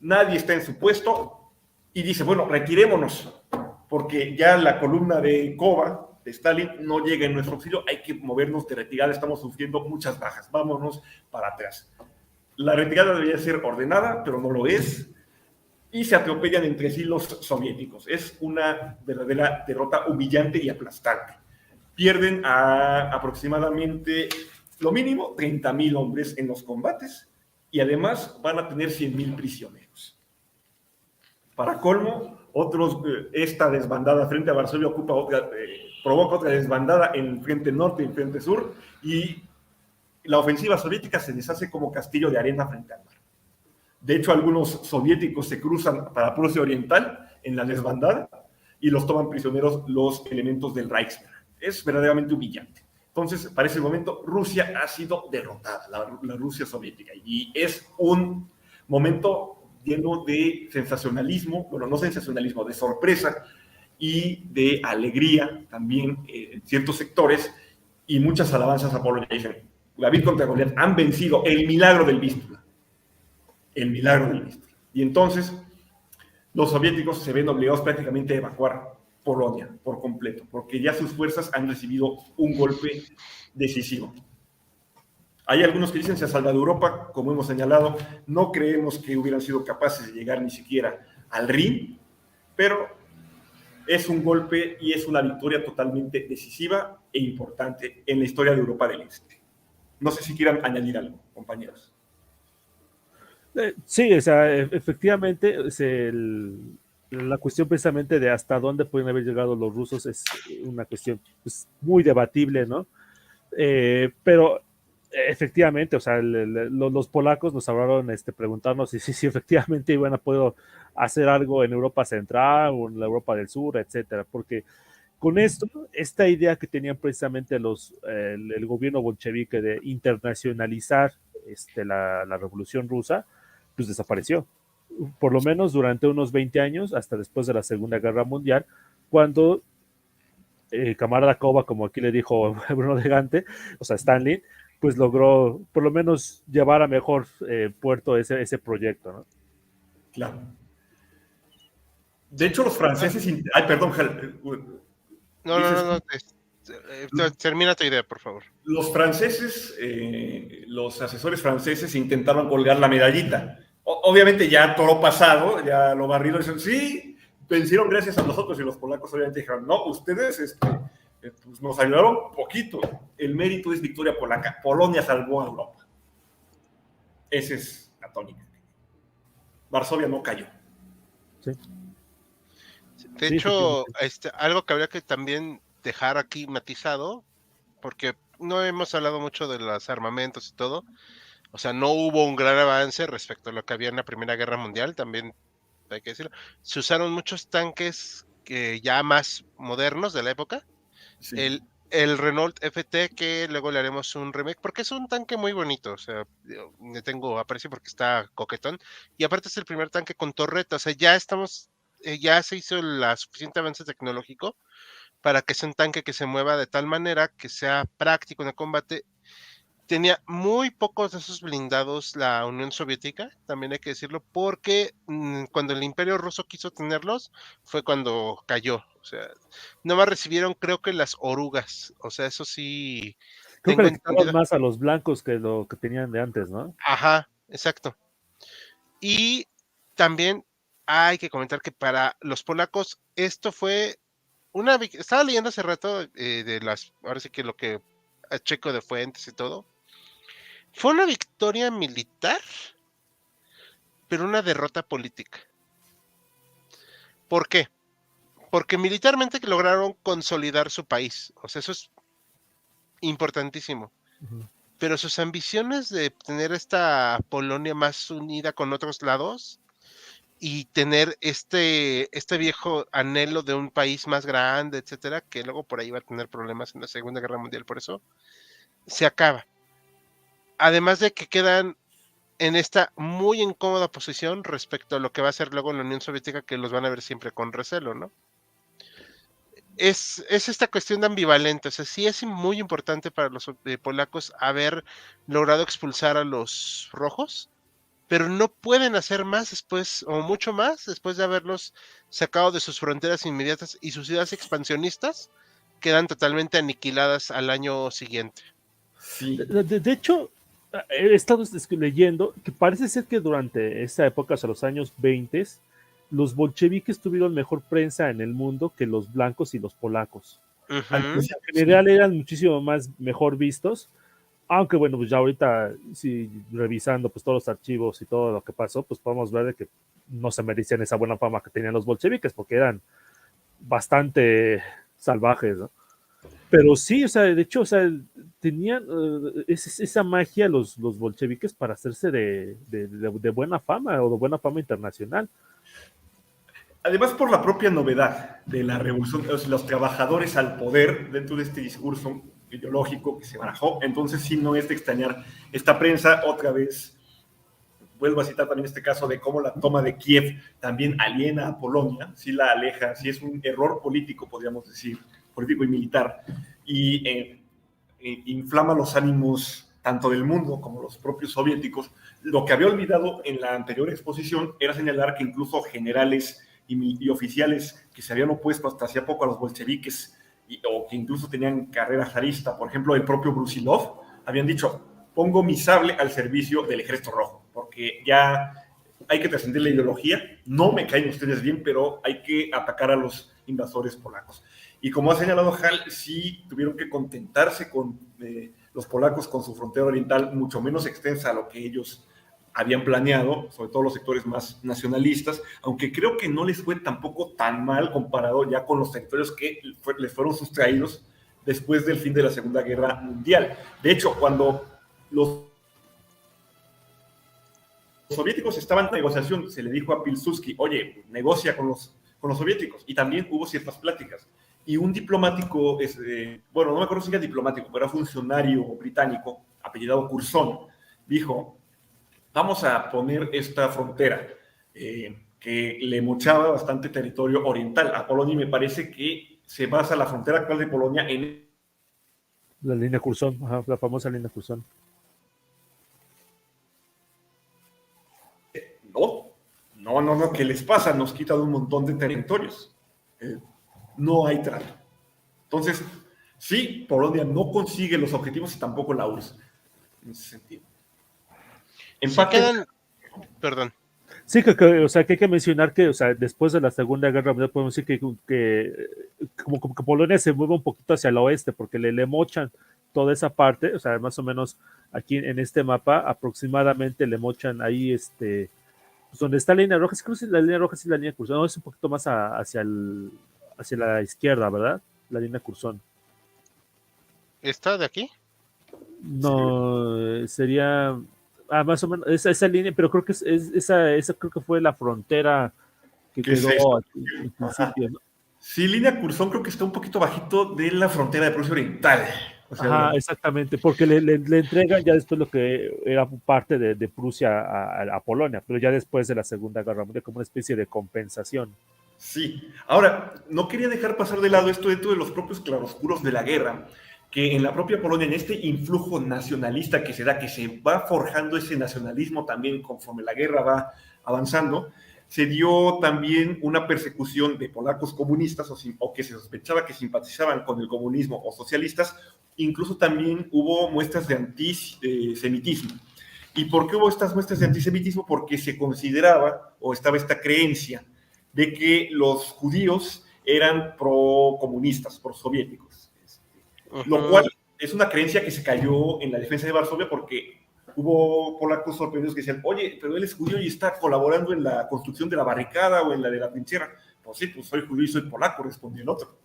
nadie está en su puesto, y dice, bueno, retirémonos, porque ya la columna de Kova, de Stalin, no llega en nuestro auxilio, hay que movernos de retirada, estamos sufriendo muchas bajas, vámonos para atrás. La retirada debería ser ordenada, pero no lo es, y se atropellan entre sí los soviéticos. Es una verdadera derrota humillante y aplastante. Pierden aproximadamente, lo mínimo, 30,000 hombres en los combates, y además van a tener 100,000 prisioneros. Para colmo, esta desbandada frente a Varsovia provoca otra desbandada en el frente norte y el frente sur, y la ofensiva soviética se deshace como castillo de arena frente al mar. De hecho, algunos soviéticos se cruzan para Prusia Oriental en la desbandada y los toman prisioneros los elementos del Reichswehr. Es verdaderamente humillante. Entonces, para ese momento, Rusia ha sido derrotada, la Rusia soviética, y es un momento lleno de sensacionalismo, bueno, no sensacionalismo, de sorpresa y de alegría también en ciertos sectores, y muchas alabanzas a Polonia. Dicen, David contra Goliat, han vencido el milagro del Vístula. El milagro del Vístula. Y entonces los soviéticos se ven obligados prácticamente a evacuar Polonia por completo, porque ya sus fuerzas han recibido un golpe decisivo. Hay algunos que dicen se ha salvado Europa, como hemos señalado, no creemos que hubieran sido capaces de llegar ni siquiera al Rin, pero es un golpe y es una victoria totalmente decisiva e importante en la historia de Europa del Este. No sé si quieran añadir algo, compañeros. Sí, o sea, efectivamente, la cuestión precisamente de hasta dónde pueden haber llegado los rusos es una cuestión pues, muy debatible, ¿no? Pero efectivamente, o sea, los polacos nos hablaron preguntarnos si efectivamente iban a poder hacer algo en Europa Central o en la Europa del Sur, etcétera, porque con esto, esta idea que tenían precisamente el gobierno bolchevique de internacionalizar la revolución rusa, pues desapareció, por lo menos durante unos 20 años, hasta después de la Segunda Guerra Mundial, cuando camarada Koba, como aquí le dijo Bruno de Gante, o sea, Stanley, pues logró por lo menos llevar a mejor puerto ese proyecto, ¿no? Claro. De hecho, los franceses... Ay, perdón, No, no, no, dices... no. Termina tu idea, por favor. Los franceses, los asesores franceses intentaban colgar la medallita. Obviamente ya todo pasado, ya lo barrido, dicen, sí, vencieron gracias a nosotros, y los polacos obviamente dijeron, no, ustedes pues nos ayudaron poquito. El mérito es victoria polaca. Polonia salvó a Europa. Esa es la tónica. Varsovia no cayó. Sí. De hecho, algo que habría que también dejar aquí matizado, porque no hemos hablado mucho de los armamentos y todo. O sea, no hubo un gran avance respecto a lo que había en la Primera Guerra Mundial, también hay que decirlo. Se usaron muchos tanques ya más modernos de la época. Sí. El Renault FT, que luego le haremos un remake, porque es un tanque muy bonito, o sea, le tengo aprecio porque está coquetón. Y aparte es el primer tanque con torreta, o sea, ya se hizo el suficiente avance tecnológico para que sea un tanque que se mueva de tal manera que sea práctico en el combate. Tenía muy pocos de esos blindados la Unión Soviética, también hay que decirlo, porque cuando el Imperio Ruso quiso tenerlos, fue cuando cayó. O sea, nomás recibieron, creo que las orugas. O sea, eso sí, Creo que tengo le quitaron entendido. más a los blancos que lo que tenían de antes, ¿no? Ajá, exacto. Y también hay que comentar que para los polacos esto fue estaba leyendo hace rato ahora sí que lo que checo de fuentes y todo. Fue una victoria militar, pero una derrota política. ¿Por qué? Porque militarmente lograron consolidar su país. O sea, eso es importantísimo. Uh-huh. Pero sus ambiciones de tener esta Polonia más unida con otros lados y tener este viejo anhelo de un país más grande, etcétera, que luego por ahí va a tener problemas en la Segunda Guerra Mundial, por eso se acaba. Además de que quedan en esta muy incómoda posición respecto a lo que va a ser luego la Unión Soviética, que los van a ver siempre con recelo, ¿no? Es esta cuestión de ambivalente, o sea, sí es muy importante para los polacos haber logrado expulsar a los rojos, pero no pueden hacer más después, o mucho más, después de haberlos sacado de sus fronteras inmediatas, y sus ciudades expansionistas quedan totalmente aniquiladas al año siguiente. Sí. De hecho, he estado leyendo que parece ser que durante esta época, o sea, los años 20, los bolcheviques tuvieron mejor prensa en el mundo que los blancos y los polacos. Uh-huh. En general eran muchísimo más mejor vistos, aunque bueno, pues ya ahorita, si revisando pues todos los archivos y todo lo que pasó, pues podemos ver de que no se merecían esa buena fama que tenían los bolcheviques, porque eran bastante salvajes, ¿no? Pero sí, o sea, de hecho, o sea, tenían esa magia los bolcheviques para hacerse de buena fama o de buena fama internacional. Además, por la propia novedad de la revolución, los trabajadores al poder dentro de este discurso ideológico que se barajó, entonces sí no es de extrañar esta prensa. Otra vez, vuelvo a citar también este caso de cómo la toma de Kiev también aliena a Polonia, sí la aleja, sí es un error político, podríamos decir, político y militar, y inflama los ánimos tanto del mundo como los propios soviéticos. Lo que había olvidado en la anterior exposición era señalar que incluso generales y oficiales que se habían opuesto hasta hacía poco a los bolcheviques o que incluso tenían carrera zarista, por ejemplo el propio Brusilov, habían dicho, pongo mi sable al servicio del Ejército Rojo, porque ya hay que trascender la ideología, no me caen ustedes bien, pero hay que atacar a los invasores polacos. Y como ha señalado Hal, sí tuvieron que contentarse con los polacos con su frontera oriental mucho menos extensa a lo que ellos habían planeado, sobre todo los sectores más nacionalistas, aunque creo que no les fue tampoco tan mal comparado ya con los territorios que les fueron sustraídos después del fin de la Segunda Guerra Mundial. De hecho, cuando los soviéticos estaban en negociación, se le dijo a Pilsudski, oye, negocia con los soviéticos, y también hubo ciertas pláticas. Y un diplomático, bueno, no me acuerdo si era diplomático, pero era funcionario británico, apellidado Curzon, dijo, vamos a poner esta frontera que le mochaba bastante territorio oriental a Polonia, y me parece que se basa la frontera actual de Polonia en... La línea Curzon, ajá, la famosa línea Curzon. No, ¿qué les pasa? Nos quitan un montón de territorios. No hay trato. Entonces, sí, Polonia no consigue los objetivos y tampoco la URSS, en ese sentido. Se quedan, perdón. Sí, o sea, que hay que mencionar que, o sea, después de la Segunda Guerra Mundial podemos decir como que Polonia se mueve un poquito hacia el oeste, porque le mochan toda esa parte, o sea, más o menos aquí en este mapa aproximadamente le mochan ahí, pues donde está la línea roja, creo que la línea roja sí es la línea Curzon, no, es un poquito más hacia la izquierda, ¿verdad? La línea Curzon. ¿Está de aquí? No, sería más o menos esa línea, pero creo que esa creo que fue la frontera que quedó en principio, ¿no? Sí, línea Curzon creo que está un poquito bajito de la frontera de Prusia Oriental. O sea, Ajá, exactamente, porque le entregan ya después lo que era parte de Prusia a Polonia, pero ya después de la Segunda Guerra Mundial, como una especie de compensación. sí. Ahora, no quería dejar pasar de lado esto dentro de los propios claroscuros de la guerra, que en la propia Polonia, en este influjo nacionalista que se da, que se va forjando ese nacionalismo también conforme la guerra va avanzando, se dio también una persecución de polacos comunistas o que se sospechaba que simpatizaban con el comunismo o socialistas. Incluso también hubo muestras de antisemitismo. ¿Y por qué hubo estas muestras de antisemitismo? Porque se consideraba, o estaba esta creencia, de que los judíos eran pro-comunistas, pro-soviéticos. Lo cual es una creencia que se cayó en la defensa de Varsovia porque hubo polacos sorprendidos que decían, oye, pero él es judío y está colaborando en la construcción de la barricada o en la de la trinchera. Pues sí, pues soy judío y soy polaco, respondió el otro.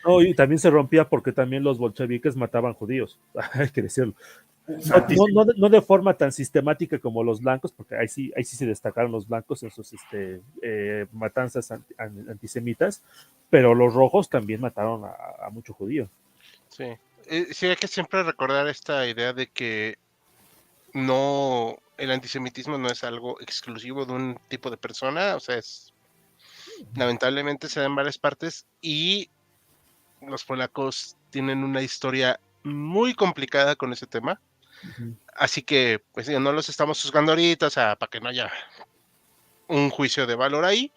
No, y también se rompía porque también los bolcheviques mataban judíos, hay que decirlo. No de forma tan sistemática como los blancos, porque ahí sí se destacaron los blancos en sus matanzas antisemitas, pero los rojos también mataron a mucho judío. Sí. Sí, hay que siempre recordar esta idea de que no, el antisemitismo no es algo exclusivo de un tipo de persona, o sea, lamentablemente se da en varias partes y los polacos tienen una historia muy complicada con ese tema. Así que, pues no los estamos juzgando ahorita, o sea, para que no haya un juicio de valor ahí,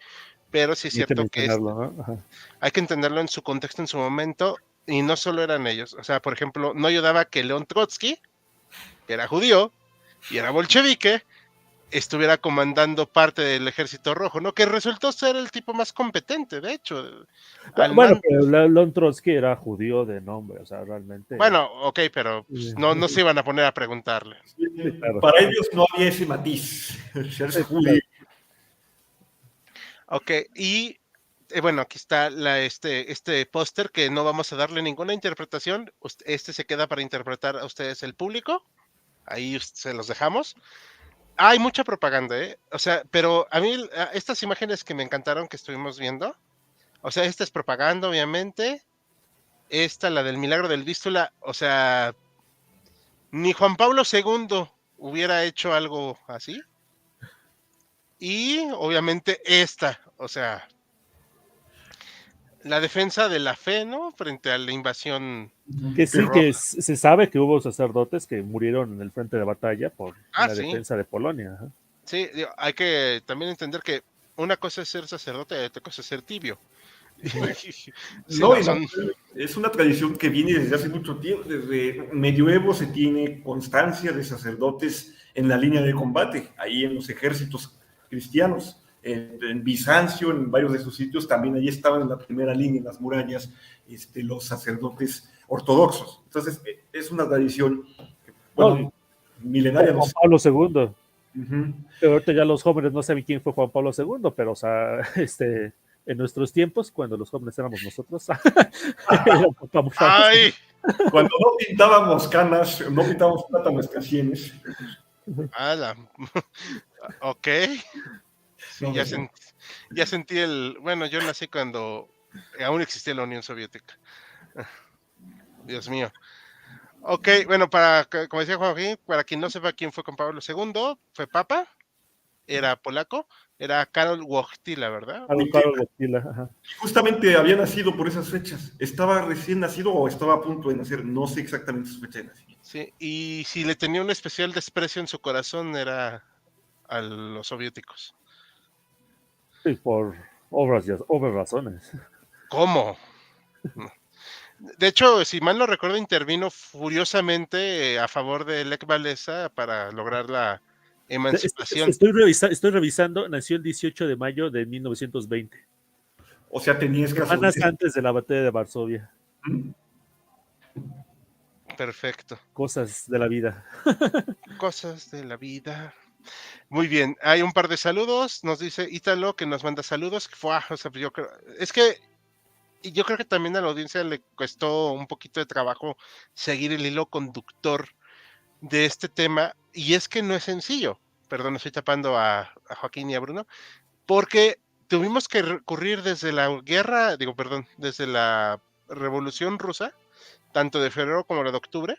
pero sí es cierto que ¿no? hay que entenderlo en su contexto, en su momento, y no solo eran ellos. O sea, por ejemplo, no ayudaba que León Trotsky, que era judío y era bolchevique, estuviera comandando parte del Ejército Rojo, ¿no? Que resultó ser el tipo más competente, de hecho. Bueno, pero León Trotsky era judío de nombre, o sea, realmente. Bueno, ok, pero pues, no se iban a poner a preguntarle. Sí, claro. Para ellos no había ese matiz, ser judío. Ok, y bueno, aquí está este póster que no vamos a darle ninguna interpretación. Este se queda para interpretar a ustedes el público. Ahí se los dejamos. Hay mucha propaganda, ¿eh? O sea, pero a mí estas imágenes que me encantaron que estuvimos viendo, o sea, esta es propaganda, obviamente. Esta, la del milagro del Vístula, o sea, ni Juan Pablo II hubiera hecho algo así. Y obviamente esta, o sea, la defensa de la fe, ¿no? Frente a la invasión. Que sí, que se sabe que hubo sacerdotes que murieron en el frente de batalla por la defensa de Polonia. Ajá. Sí, hay que también entender que una cosa es ser sacerdote y otra cosa es ser tibio. Es una tradición que viene desde hace mucho tiempo. Desde medioevo se tiene constancia de sacerdotes en la línea de combate, ahí en los ejércitos cristianos. En Bizancio, en varios de sus sitios, también allí estaban en la primera línea, en las murallas, los sacerdotes ortodoxos. Entonces, es una tradición, milenaria. Juan Pablo II. Pero ahorita ya los jóvenes no saben quién fue Juan Pablo II, pero, o sea, en nuestros tiempos, cuando los jóvenes éramos nosotros, ¡ay! Cuando no pintábamos canas, no pintábamos plata nuestras sienes. Ok. Sí, ya sentí bueno, yo nací cuando aún existía la Unión Soviética. Dios mío. Ok, bueno, como decía Joaquín, para quien no sepa quién fue Juan Pablo II, fue papa era polaco, era Karol Wojtyla, ¿verdad? Karol Wojtyla, ajá. Justamente había nacido por esas fechas. Estaba recién nacido o estaba a punto de nacer. No sé exactamente su fecha de nacimiento. Sí, y si le tenía un especial desprecio en su corazón era a los soviéticos. Sí, por obras razones. ¿Cómo? De hecho, si mal no recuerdo, intervino furiosamente a favor de Lech Walesa para lograr la emancipación. Estoy revisando, nació el 18 de mayo de 1920. O sea, tenía escasos Semanas meses. antes de la batalla de Varsovia. Perfecto. Cosas de la vida. Cosas de la vida. Muy bien, hay un par de saludos. Nos dice Ítalo que nos manda saludos. O sea, yo creo, es que yo creo que también a la audiencia le costó un poquito de trabajo seguir el hilo conductor de este tema. Y es que no es sencillo. Perdón, estoy tapando a Joaquín y a Bruno. Porque tuvimos que recurrir desde la guerra, digo, perdón, desde la Revolución Rusa, tanto de febrero como la de octubre,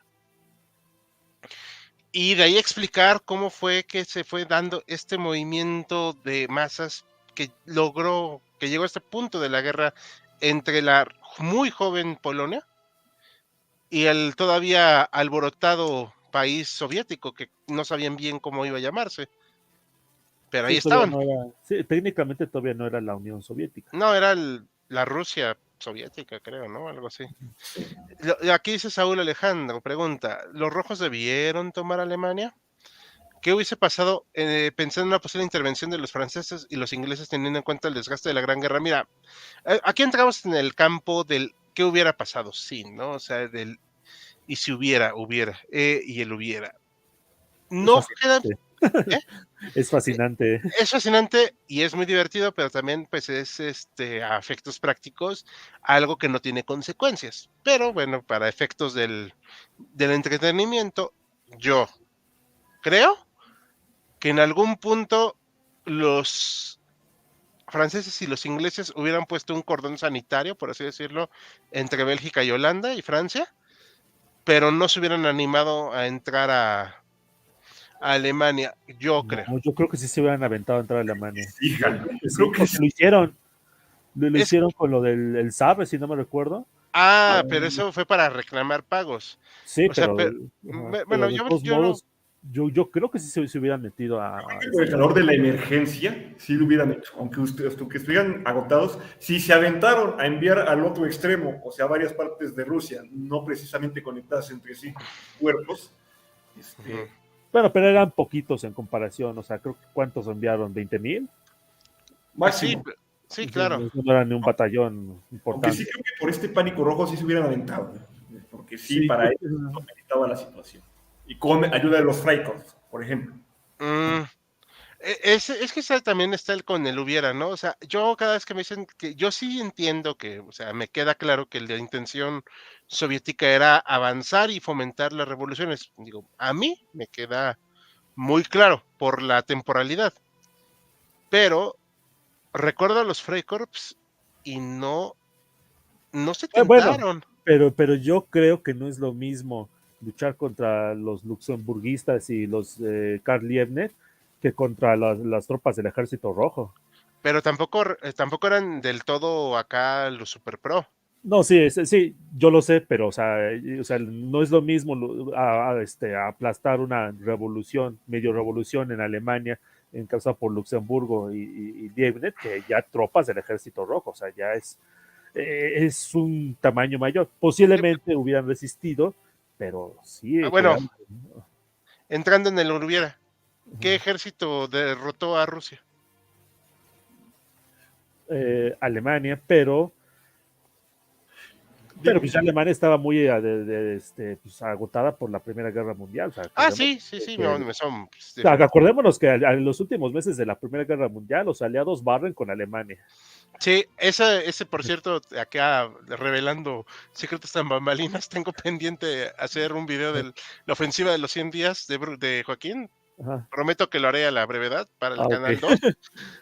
y de ahí explicar cómo fue que se fue dando este movimiento de masas que logró, que llegó a este punto de la guerra entre la muy joven Polonia y el todavía alborotado país soviético, que no sabían bien cómo iba a llamarse, pero ahí Sí, todavía estaban. no era, sí, técnicamente todavía no era la Unión Soviética. No, era la Rusia soviética, creo, ¿no? Algo así. Aquí dice Saúl Alejandro, pregunta, ¿los rojos debieron tomar Alemania? ¿Qué hubiese pasado pensando en una posible intervención de los franceses y los ingleses teniendo en cuenta el desgaste de la Gran Guerra? Mira, aquí entramos en el campo del qué hubiera pasado, sí, ¿no? O sea, del y si hubiera, y el hubiera. Es No queda, fascinante. ¿eh? Es fascinante. Es fascinante y es muy divertido, pero también pues es a efectos prácticos algo que no tiene consecuencias. Pero bueno, para efectos del entretenimiento, yo creo que en algún punto los franceses y los ingleses hubieran puesto un cordón sanitario, por así decirlo, entre Bélgica y Holanda y Francia, pero no se hubieran animado a entrar a Alemania, yo No, creo. yo creo que sí se hubieran aventado a entrar a Alemania. Yo Híjale, creo que yo sí, creo que porque sí. lo hicieron. Lo Es, hicieron con lo del el Sabre, si no me recuerdo. pero Eh, eso fue para reclamar pagos. sí, O sea, pero bueno, de yo, todos yo no. modos, yo creo que sí se hubieran metido Por el calor de la emergencia, sí lo hubieran hecho, aunque estuvieran agotados, si se aventaron a enviar al otro extremo, o sea, a varias partes de Rusia, no precisamente conectadas entre sí, cuerpos, Ujú. Bueno, pero eran poquitos en comparación. O sea, creo que ¿cuántos enviaron? ¿20,000? Sí, máximo. sí, claro. No era ni un batallón Aunque sí importante. creo que por este pánico rojo sí se hubieran aventado, porque sí, Sí, para ellos no meritaba la situación. Y con ayuda de los Freikorps, por ejemplo. Mm, es que también está el con el hubiera, ¿no? O sea, yo cada vez que me dicen que yo sí entiendo que, o sea, me queda claro que la intención soviética era avanzar y fomentar las revoluciones. Digo, a mí me queda muy claro por la temporalidad, pero recuerdo a los Freikorps y no se bueno, tentaron. pero yo creo que no es lo mismo luchar contra los luxemburguistas y los Karl Liebknecht que contra las tropas del Ejército Rojo. Pero tampoco eran del todo acá los super pro. No, sí, sí, yo lo sé, pero o sea, no es lo mismo aplastar una revolución, medio revolución en Alemania causada por Luxemburgo y Liebknecht que ya tropas del Ejército Rojo. O sea, ya es un tamaño mayor. Sí, Posiblemente hubieran resistido, pero sí, bueno, quedaron, entrando en el hubiera, ¿qué ejército derrotó a Rusia? Alemania, pero Digo, pues ya Alemania estaba muy pues, agotada por la Primera Guerra Mundial. O sea, acordemos Sí, sí, sí, me son pues, acordémonos que en los últimos meses de la Primera Guerra Mundial los aliados barren con Alemania. Sí, ese por cierto, acá revelando secretos tan bambalinas, tengo pendiente hacer un video de la ofensiva de los 100 días de Joaquín. Ajá. Prometo que lo haré a la brevedad para el Ok. canal 2.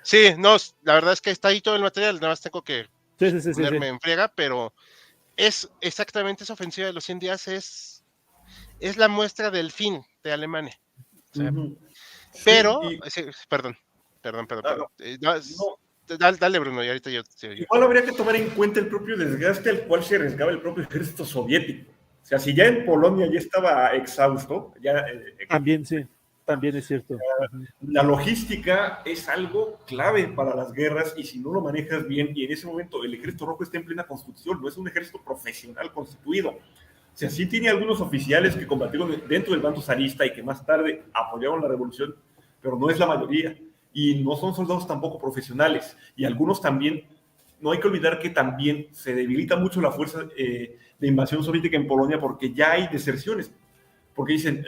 Sí, no, la verdad es que está ahí todo el material, nada más tengo que Sí, sí, sí, sí, sí. ponerme en friega, pero es exactamente esa ofensiva de los 100 días, es la muestra del fin de Alemania. O sea, uh -huh. Sí, pero, sí, perdón. Perdón. Claro. No, Dale, Bruno, y ahorita yo. igual habría que tomar en cuenta el propio desgaste al cual se arriesgaba el propio ejército soviético. O sea, si ya en Polonia ya estaba exhausto, ya También sí, también es cierto. la logística es algo clave para las guerras y si no lo manejas bien, y en ese momento el ejército rojo está en plena constitución, no es un ejército profesional constituido. O sea, sí tiene algunos oficiales que combatieron dentro del bando zarista y que más tarde apoyaron la revolución, pero no es la mayoría. Y no son soldados tampoco profesionales. Y algunos también, no hay que olvidar que también se debilita mucho la fuerza de invasión soviética en Polonia porque ya hay deserciones. Porque dicen,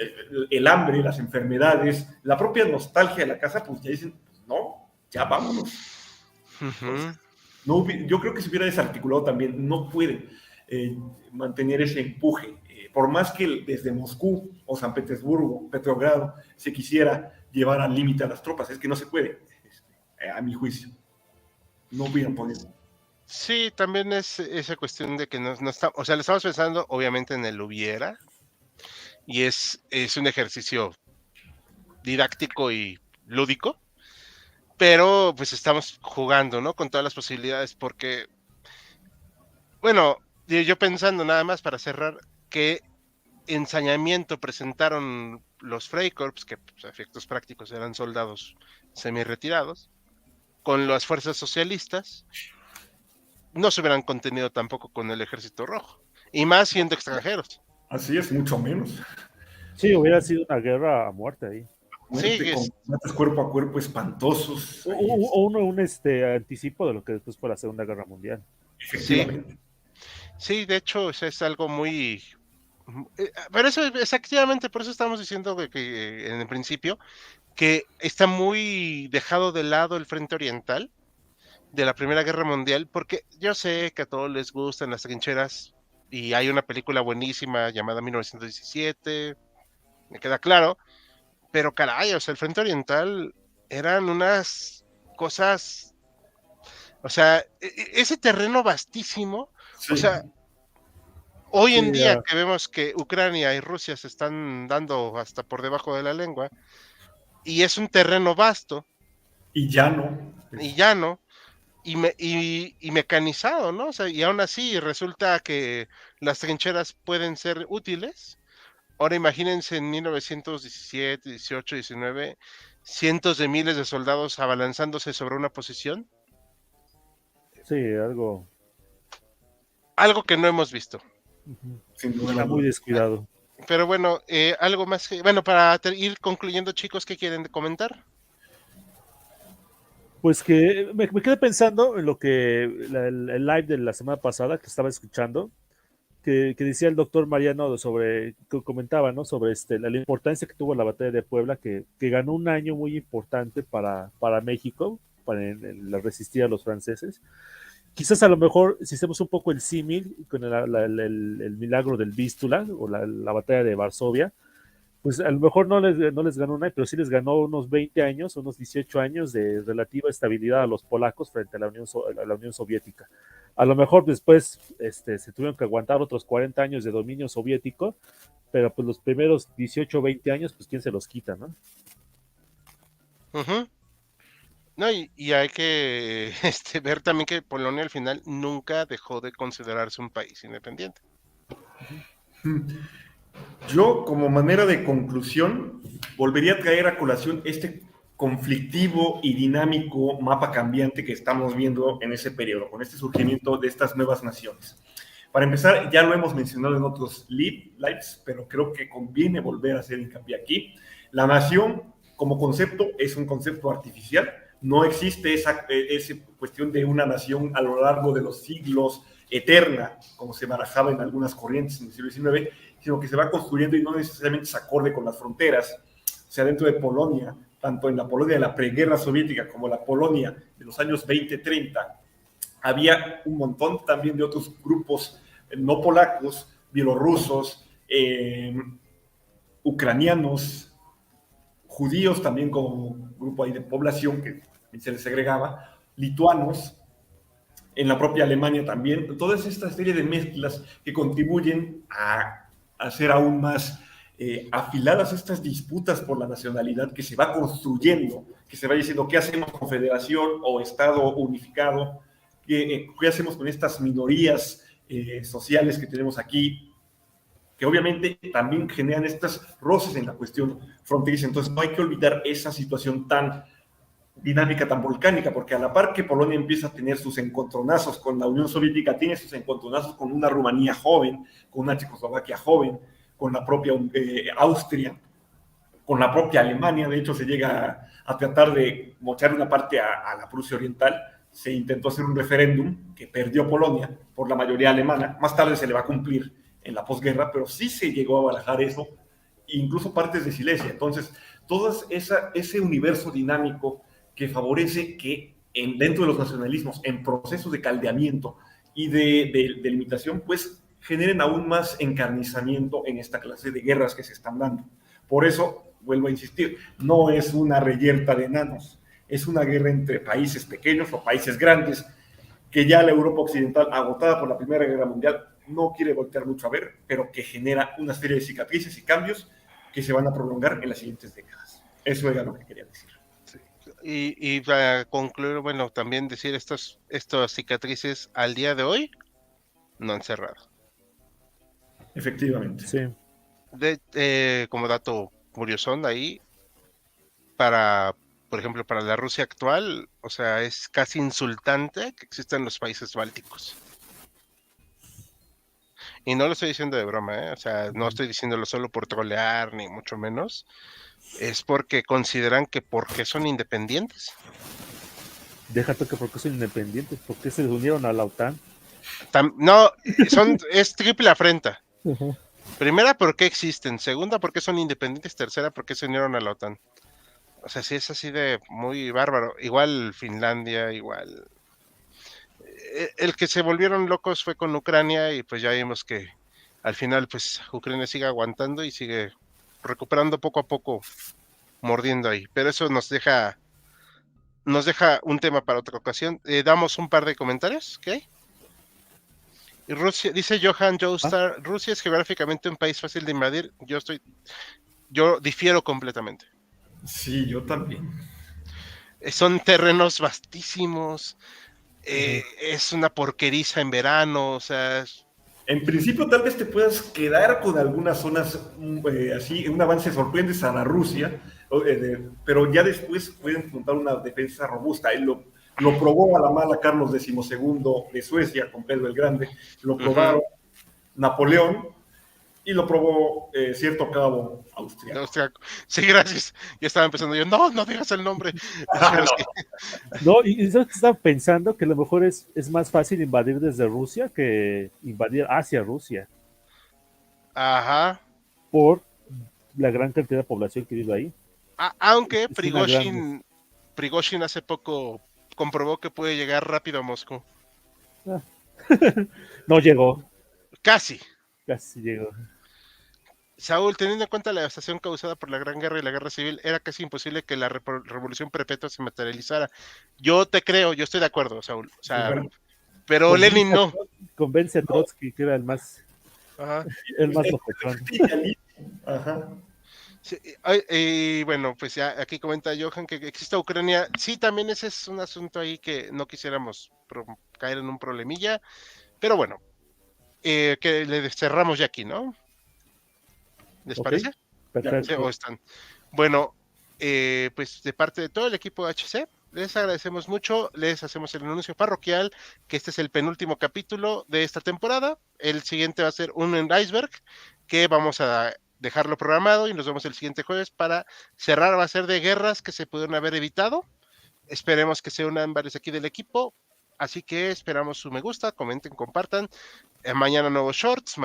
el hambre, las enfermedades, la propia nostalgia de la casa, pues ya dicen, pues no, ya vámonos. Entonces, no, yo creo que se hubiera desarticulado también, no pueden mantener ese empuje. Por más que desde Moscú o San Petersburgo, Petrogrado, se quisiera llevar al límite a las tropas, es que no se puede, a mi juicio. No hubieran podido. Sí, también es esa cuestión de que no está, o sea, le estamos pensando obviamente en el hubiera, y es un ejercicio didáctico y lúdico, pero pues estamos jugando, ¿no? Con todas las posibilidades, porque, bueno, yo pensando nada más para cerrar, qué ensañamiento presentaron los Freikorps, que pues, a efectos prácticos eran soldados semi-retirados, con las fuerzas socialistas, no se hubieran contenido tampoco con el ejército rojo, y más siendo extranjeros. Así es, mucho menos. Sí, hubiera sido una guerra a muerte ahí. Muerte, Sí, con combates cuerpo a cuerpo espantosos. O un anticipo de lo que después fue la Segunda Guerra Mundial. Efectivamente. Sí, de hecho, o sea, es algo muy... Pero eso, exactamente, por eso estamos diciendo que en el principio, que está muy dejado de lado el frente oriental de la Primera Guerra Mundial, porque yo sé que a todos les gustan las trincheras y hay una película buenísima llamada 1917, me queda claro, pero caray, o sea, el frente oriental eran unas cosas, o sea, ese terreno vastísimo, o Sí. sea, hoy en Sí, día que vemos que Ucrania y Rusia se están dando hasta por debajo de la lengua, y es un terreno vasto Y ya no. y llano, y mecanizado, ¿no? O sea, y aún así resulta que las trincheras pueden ser útiles. Ahora imagínense en 1917, 18, 19, cientos de miles de soldados abalanzándose sobre una posición, sí, algo algo que no hemos visto. Sin duda está muy alguna. descuidado. Pero bueno, algo más que, bueno, para ir concluyendo, chicos, ¿qué quieren comentar? Pues que me quedé pensando en lo que el live de la semana pasada que estaba escuchando, que decía el doctor Mariano sobre, que comentaba, ¿no? Sobre la importancia que tuvo la batalla de Puebla, que ganó un año muy importante para México, para resistir a los franceses. Quizás a lo mejor, si hacemos un poco el símil con el milagro del Vístula o la batalla de Varsovia, pues a lo mejor no les ganó un año, pero sí les ganó unos 20 años, unos 18 años de relativa estabilidad a los polacos frente a la Unión Soviética. A lo mejor después se tuvieron que aguantar otros 40 años de dominio soviético, pero pues los primeros 18 o 20 años, pues quién se los quita, ¿no? Ujú. No, y hay que ver también que Polonia al final nunca dejó de considerarse un país independiente. Yo, como manera de conclusión, volvería a traer a colación este conflictivo y dinámico mapa cambiante que estamos viendo en ese periodo, con este surgimiento de estas nuevas naciones. Para empezar, ya lo hemos mencionado en otros lives, pero creo que conviene volver a hacer hincapié aquí. La nación, como concepto, es un concepto artificial. No existe esa cuestión de una nación a lo largo de los siglos eterna, como se barajaba en algunas corrientes en el siglo XIX, sino que se va construyendo y no necesariamente se acorde con las fronteras. O sea, dentro de Polonia, tanto en la Polonia de la preguerra soviética como la Polonia de los años 20-30, había un montón también de otros grupos no polacos, bielorrusos, ucranianos, judíos también como grupo ahí de población que se les segregaba, lituanos, en la propia Alemania también, toda esta serie de mezclas que contribuyen a hacer aún más afiladas estas disputas por la nacionalidad que se va construyendo, que se va diciendo qué hacemos con federación o Estado unificado, qué hacemos con estas minorías sociales que tenemos aquí, que obviamente también generan estos roces en la cuestión fronteriza. Entonces no hay que olvidar esa situación tan dinámica, tan volcánica, porque a la par que Polonia empieza a tener sus encontronazos con la Unión Soviética, tiene sus encontronazos con una Rumanía joven, con una Checoslovaquia joven, con la propia Austria, con la propia Alemania. De hecho, se llega a tratar de mochar una parte a la Prusia Oriental. Se intentó hacer un referéndum que perdió Polonia por la mayoría alemana. Más tarde se le va a cumplir en la posguerra, pero sí se llegó a barajar eso, incluso partes de Silesia. Entonces, todo ese universo dinámico que favorece que dentro de los nacionalismos, en procesos de caldeamiento y de limitación, pues generen aún más encarnizamiento en esta clase de guerras que se están dando. Por eso, vuelvo a insistir, no es una reyerta de enanos, es una guerra entre países pequeños o países grandes que ya la Europa occidental, agotada por la Primera Guerra Mundial, no quiere voltear mucho a ver, pero que genera una serie de cicatrices y cambios que se van a prolongar en las siguientes décadas. Eso era lo que quería decir. Y para concluir, bueno, también decir estas cicatrices al día de hoy no han cerrado. Efectivamente. Sí. Como dato curioso ahí, por ejemplo, para la Rusia actual, o sea, es casi insultante que existan los países bálticos. Y no lo estoy diciendo de broma, o sea, no estoy diciéndolo solo por trolear, ni mucho menos. Es porque consideran que porque son independientes. Déjate que porque son independientes, porque se unieron a la OTAN. No, es triple afrenta. Primera, porque existen. Segunda, porque son independientes. Tercera, porque se unieron a la OTAN. O sea, sí es así de muy bárbaro. Igual Finlandia, igual. El que se volvieron locos fue con Ucrania y pues ya vimos que al final pues Ucrania sigue aguantando y sigue recuperando poco a poco, mordiendo ahí. Pero eso nos deja un tema para otra ocasión. Damos un par de comentarios, ¿ok? Y Rusia, dice Johan Joestar, Rusia es geográficamente un país fácil de invadir. Yo difiero completamente. Sí, yo también. Son terrenos vastísimos. Es una porqueriza en verano, o sea. En principio, tal vez te puedas quedar con algunas zonas así, un avance sorprendes a la Rusia, pero ya después pueden montar una defensa robusta. Él lo probó a la mala Carlos XII de Suecia con Pedro el Grande, lo probaron Napoleón y lo probó cierto cabo austriaco. Sí, gracias. Ya estaba empezando yo, no digas el nombre. No, y ¿sabes qué estaba pensando? Que a lo mejor es más fácil invadir desde Rusia que invadir hacia Rusia. Ajá. Por la gran cantidad de población que vive ahí. Aunque Prigozhin hace poco comprobó que puede llegar rápido a Moscú. No llegó. Casi llegó. Saúl, teniendo en cuenta la devastación causada por la Gran Guerra y la Guerra Civil, era casi imposible que la revolución perpetua se materializara. Yo te creo, yo estoy de acuerdo, Saúl. O sea, bueno, pero Lenin no. Convence a Trotsky, que era el más locochón. Ajá. Sí, y bueno, pues ya aquí comenta Johan que existe Ucrania. Sí, también ese es un asunto ahí que no quisiéramos caer en un problemilla, pero bueno, que le cerramos ya aquí, ¿no? ¿Les parece? Perfecto. Bueno, pues de parte de todo el equipo de HC, les agradecemos mucho, les hacemos el anuncio parroquial, que este es el penúltimo capítulo de esta temporada. El siguiente va a ser un iceberg, que vamos a dejarlo programado y nos vemos el siguiente jueves para cerrar. Va a ser de guerras que se pudieron haber evitado. Esperemos que se unan varios aquí del equipo. Así que esperamos su me gusta, comenten, compartan. Mañana nuevos shorts,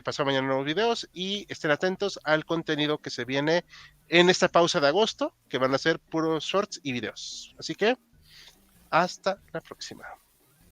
pasado mañana nuevos videos y estén atentos al contenido que se viene en esta pausa de agosto, que van a ser puros shorts y videos. Así que hasta la próxima.